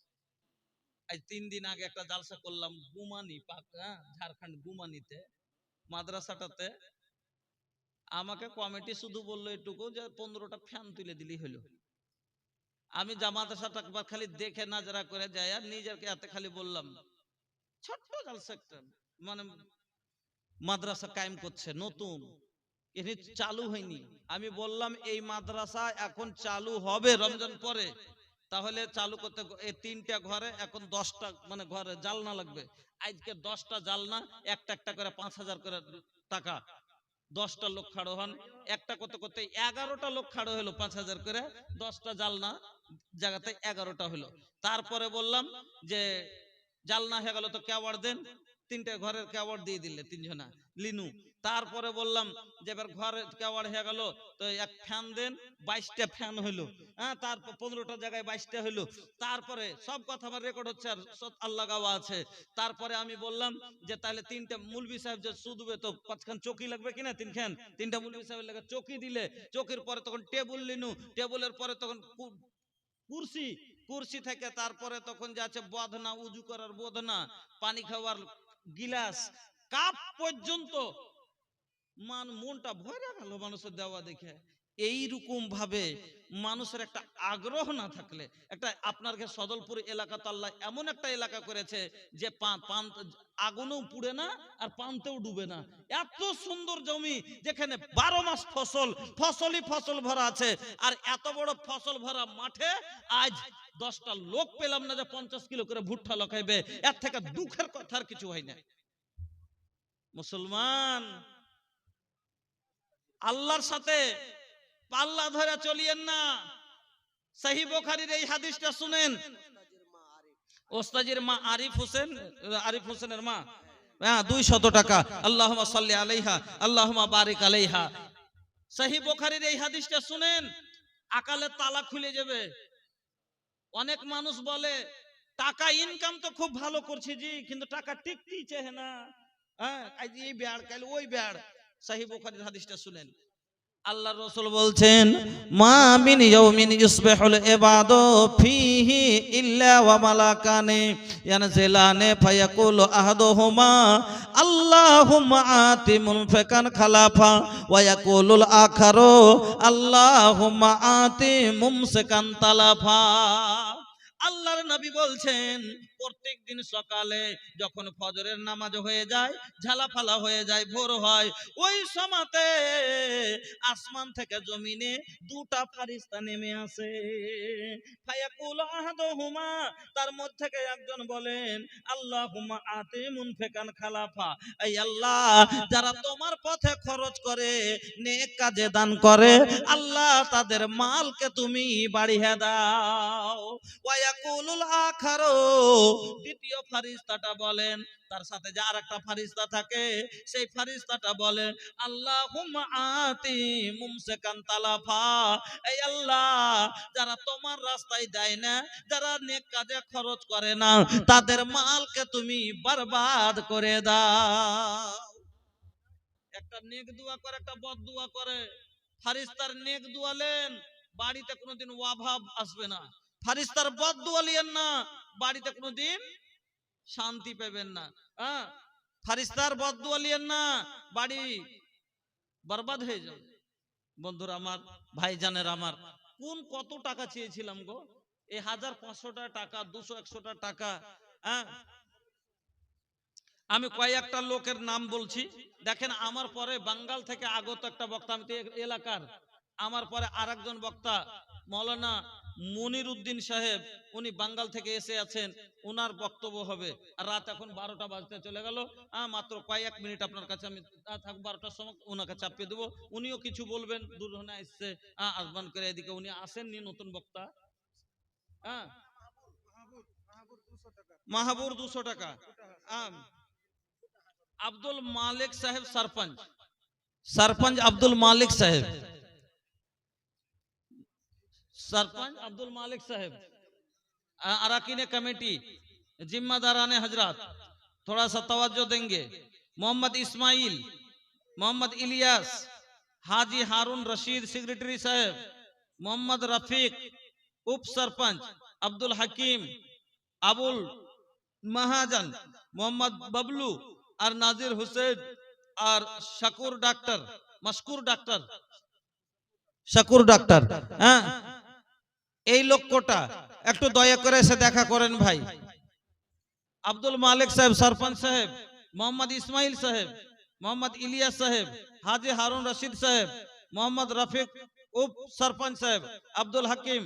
আজ 3 দিন আগে একটা জালসা করলাম গুমানি পাকা, ঝাড়খণ্ড গুমানিতে, মাদ্রাসাটাতে। আমাকে কমিটি শুধু বললো এটুকু যে 15টা ফ্যান তুলে দিলি হলো। আমি জামাতাটা একবার খালি দেখে নাজরা করে যায়, আর নিজেকে হাতে খালি বললাম ছোট্ট জালসা একটা, মানে মাদ্রাসা কায়েম করছে নতুন, এখানে চালু হয়নি। আমি বললাম এই মাদ্রাসা এখন চালু হবে রমজান পরে, তাহলে চালু করতে এই 3টা ঘরে এখন 10টা মানে ঘরে জালনা লাগবে। আজকে 10টা জালনা, একটা একটা করে 5000 করে টাকা, 10টা লোক খাড়ো হন, একটা করতে করতে 11টা লোক খাড়ো হলো, 5000 করে, 10টা জালনা জায়গাতে 11টা হলো। তারপরে বললাম যে জালনা হয়ে গেল তো কেওয়াড় দেন, 3টে ঘরের কেওয়াড় দিয়ে দিলে 3 জনা লিনু। তারপরে বললাম যে এবার ঘরের কেওয়াড় হয়ে গেল তো এক ফ্যান দেন, 22টা ফ্যান হইলো। হ্যাঁ, তারপর 15টা জায়গায় 22টা হইলো। তারপরে সব কথা আমার রেকর্ড হচ্ছে আর সব আল্লাহ গাওয়া আছে। তারপরে আমি বললাম যে তাহলে 3টে মুলবি সাহেব যে সুদবে তো 5খান চৌকি লাগবে কিনা, 3টা মুলবি সাহেবের লাগে চৌকি দিলে, চৌকির পরে তখন টেবিল লিনু, টেবিলের পরে তখন কুরসি, কুরসি থেকে তারপরে তখন যাচ্ছে বদনা, উজু করার বদনা, পানি খাওয়ার গিলাস, কাপ পর্যন্ত। মনটা ভরে গেল মানুষের দেওয়া দেখে। এইরকম ভাবে মানুষের একটা আগ্রহ না থাকলে, একটা আপনার সদলপুর এলাকা তো আল্লাহ এমন একটা এলাকা করেছে যে আগুনেও পুড়ে না আর পান্তেও ডুবে না, এত সুন্দর জমি যেখানে 12 মাস ফসলই ফসল ভরা আছে। আর এত বড় ফসল ভরা মাঠে আজ 10টা লোক পেলাম না যে 50 কিলো করে ভুট্টা লখাইবে। এর থেকে দুঃখের কথা আর কিছু হয় না। মুসলমান, আল্লাহর সাথে পাল্লা ধরে চলিয়েন না। সহিহ বুখারীর এই হাদিসটা শুনেন। ওস্তাজির মা আরিফ হোসেনের মা, হ্যাঁ, 200 টাকা, আল্লাহুম্মা সাল্লি আলাইহা আল্লাহুম্মা বারিক আলাইহা। সহিহ বুখারীর এই হাদিসটা শুনেন, আকালে তালা খুলে যাবে। অনেক মানুষ বলে টাকা ইনকাম তো খুব ভালো করছি জি, কিন্তু টাকা টিকতেই চায় না। হ্যাঁ, আজ এই বেড় কাল ওই বেড়। সহিহ বুখারীর হাদিসটা শুনেন, আল্লাহ রসুল বলছেন, মা মিন ইয়াউমিন ইউসবিহুল ইবাদু ফীহি ইল্লা ওয়া মালাকানি ইয়ানজিলানি ফায়াকুলু আহাদুহুমা আল্লাহুম্মা আতি মুনফিকান খালাফা ওয়া ইয়াকুলুল আখারু আল্লাহুম্মা আতি মুমসিকান তালাফা। আল্লাহর নবী বলছেন, প্রত্যেক দিন সকালে যখন ফজরের নামাজ হয়ে যায়, ঝালাফালা হয়ে যায়, ভোর হয়, ওই সময়তে আসমান থেকে জমিনে দুটা ফারিস্তা নেমে আসে। ফায়াকুল আহাদুহুমা, তার মধ্যে থেকে একজন বলেন, আল্লাহুম্মা আতি মুনফিকান খালাফা, এই আল্লাহ, যারা তোমার পথে খরচ করে, নেক কাজে দান করে, আল্লাহ তাদের মালকে তুমি বাড়িয়ে দাও। ওয়ায়াকুলুল আখারু, দ্বিতীয় ফারিস্তাটা বলেন, তার সাথে যে আরেকটা ফারিস্তা থাকে, সেই ফারিস্তাটা বলে, আল্লাহুম্মা আতি মুমসিকান তালাফা, এই আল্লাহ, যারা তোমার রাস্তায় দেয় না, যারা নেক কাজে খরচ করে না, তাদের মালকে তুমি বরবাদ করে দাও। একটা নেক দোয়া করে, একটা বদ দোয়া করে। ফারিস্তার নেক দোয়ালেন, বাড়িতে কোনোদিন অভাব আসবে না। ফারিস্তার বদ দোয়ালিয়েন না, বাড়িতে কোনোদিন শান্তি পাবেন না। হ্যাঁ, ফারিস্তার বদ দোয়ালিয়েন না, বাড়ি বরবাদ হয়ে যাবে। বন্ধুরা আমার, ভাইজানের আমার, কোন কত টাকা চেয়েছিলাম গো, এই 1500 টাকা, 200-100 টাকা। হ্যাঁ, আমি কয়েকটা লোকের নাম বলছি, দেখেন। আমার পরে বাঙ্গাল থেকে আগত একটা বক্তা, আমি তো এলাকার, আমার পরে আরেকজন বক্তা মৌলানা মনির উদ্দিন সাহেব, উনি বাঙ্গাল থেকে এসে আছেন, ওনার বক্তব্য হবে। আর রাত এখন 12টা বাজতে চলে গেল, মাত্র কয়েক মিনিট আপনার কাছে আমি থাকবো, 12টার সময় ওনাকে চাপিয়ে দেবো, উনিও কিছু বলবেন। দুর্ঘটনা এসছে আসবান করে, এদিকে উনি আসেননি, নতুন বক্তা। হ্যাঁ, মাহাবুর 200 টাকা। আব্দুল মালিক সাহেব सरपंच, सरपंच अब्दुल मालिक साहब, सरपंच अब्दुल मालिक साहब, अराकीन कमेटी, जिम्मेदारान हजरात, थोड़ा सा तवज्जो देंगे। मोहम्मद इस्माइल, मोहम्मद इलियास, हाजी हारून रशीद सेक्रेटरी साहब, मोहम्मद रफीक उप सरपंच, अब्दुल हकीम, अबुल महाजन, मोहम्मद बबलू और नाजिर हुसैन और Shakoor doctor, Mashkoor doctor, Shakoor doctor. হ্যাঁ, এই লোকটা একটু দয়া করে এসে দেখা করেন ভাই। আব্দুল মালিক সাহেব सरपंच সাহেব, মোহাম্মদ ইসমাইল সাহেব, মোহাম্মদ ইলিয়াস সাহেব, হাজি হারুন রশিদ সাহেব, মোহাম্মদ রফিক উপ सरपंच সাহেব, আব্দুল হাকিম,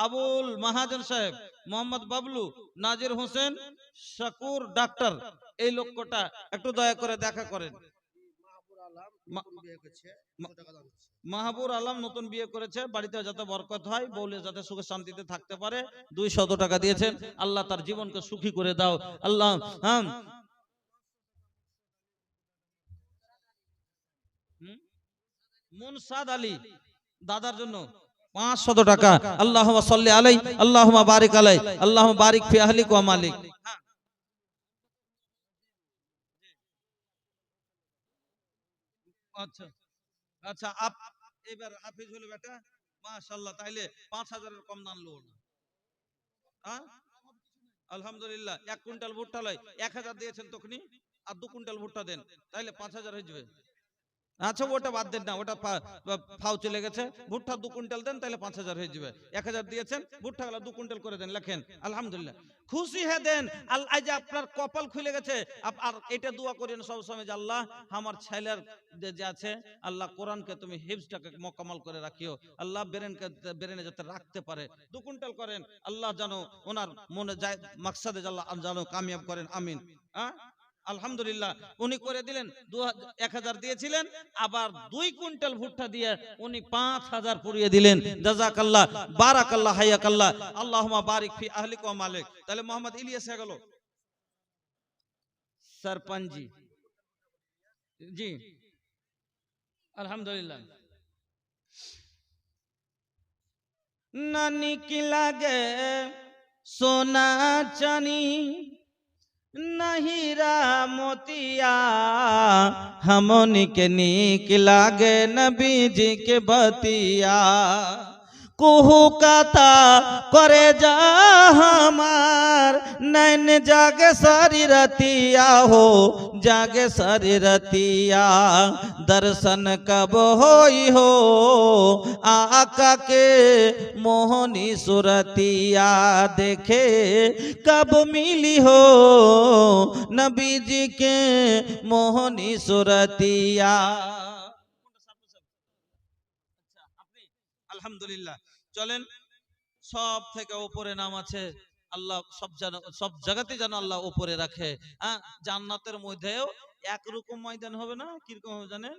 আবুল মাহাজন সাহেব, মোহাম্মদ বাবলু, নাজির হোসেন, शकूर डॉक्टर, এই লোকটা একটু দয়া করে দেখা করেন। মাহবুর আলম নতুন বিয়ে করেছে, বাড়িতে যাতে বরকত হয়, বউলে যাতে সুখে শান্তিতে থাকতে পারে, 200 টাকা দিয়েছেন। আল্লাহ তার জীবনকে সুখী করে দাও আল্লাহ। হ্যাঁ, মুনসাদ আলী দাদার জন্য 500 টাকা। আল্লাহুম্মা সাল্লি আলাই, আল্লাহুম্মা বারিক আলাই, আল্লাহুম্মা বারিক ফি আহলিক ওয়া মালিক। আচ্ছা আচ্ছা, এবার হাফিজ হলো বেটা, মাশাআল্লাহ, তাইলে 5000 এর কম দাম লো না। হ্যাঁ, আলহামদুলিল্লাহ। 1 কুইন্টাল ভুট্টা লয় 1000 দিয়েছেন তখনই, আর 2 কুইন্টাল ভুট্টা দেন, তাইলে 5000 হয়ে যাবে। আচ্ছা, ওটা বাদ দেন না, ওটা ফাও চলে গেছে। ভুট্টা 2 কুইন্টাল দেন, তাহলে 5000 হয়ে যাবে। 1000 দিয়েছেন, ভুট্টা গুলো 2 কুইন্টাল করে দেন, লেখেন আলহামদুলিল্লাহ। খুশি হয়ে দেন। আল্লাহ যে আপনার কপাল খুলে গেছে। আর এটা দোয়া করেন সব সময় যে আল্লাহ, আমার ছেলের যে আছে, আল্লাহ কোরআনকে তুমি হিফজটাকে মোকাম্মল করে রাখিও, আল্লাহ ব্রেনে যাতে রাখতে পারে। 2 কুইন্টাল করেন, আল্লাহ জানো ওনার মনে যায় মাকসাদে আল্লাহ জানো কামিয়াব করেন, আমিন। হ্যাঁ, আলহামদুলিল্লাহ, উনি করে দিলেন। 1000 দিয়েছিলেন, আবার 2 কুইন্টাল ভুট্টা দিয়ে উনি 5000 পুরিয়ে দিলেন। জাযাকাল্লাহ, বারাকাল্লাহ, হায়াকাল্লাহ, আল্লাহুম্মা বারিক ফি আহলিক ওয়া মালিক। তাহলে মোহাম্মদ ইলিয়াস হয়ে গেল सरपंच जी। जी अल्हम्दुलिल्लाह। नानी की लागे सोना चानी, नहीरा मोतिया हमनी के नीक लागे नबी जी के बतिया कुहू कता करे जा हमार नैन जागे सारी रतिया हो जागे सारी रतिया दर्शन कब होई हो आका के मोहनी सुरतिया देखे कब मिली हो नबी जी के मोहनी सुरतिया। আলহামদুলিল্লাহ চলেন সব থেকে উপরে নাম আছে আল্লাহ সব জায়গাতে যেন আল্লাহ উপরে রাখে। জান্নাতের মধ্যেও একরকম ময়দান হবে না, কিরকম হবে জানেন?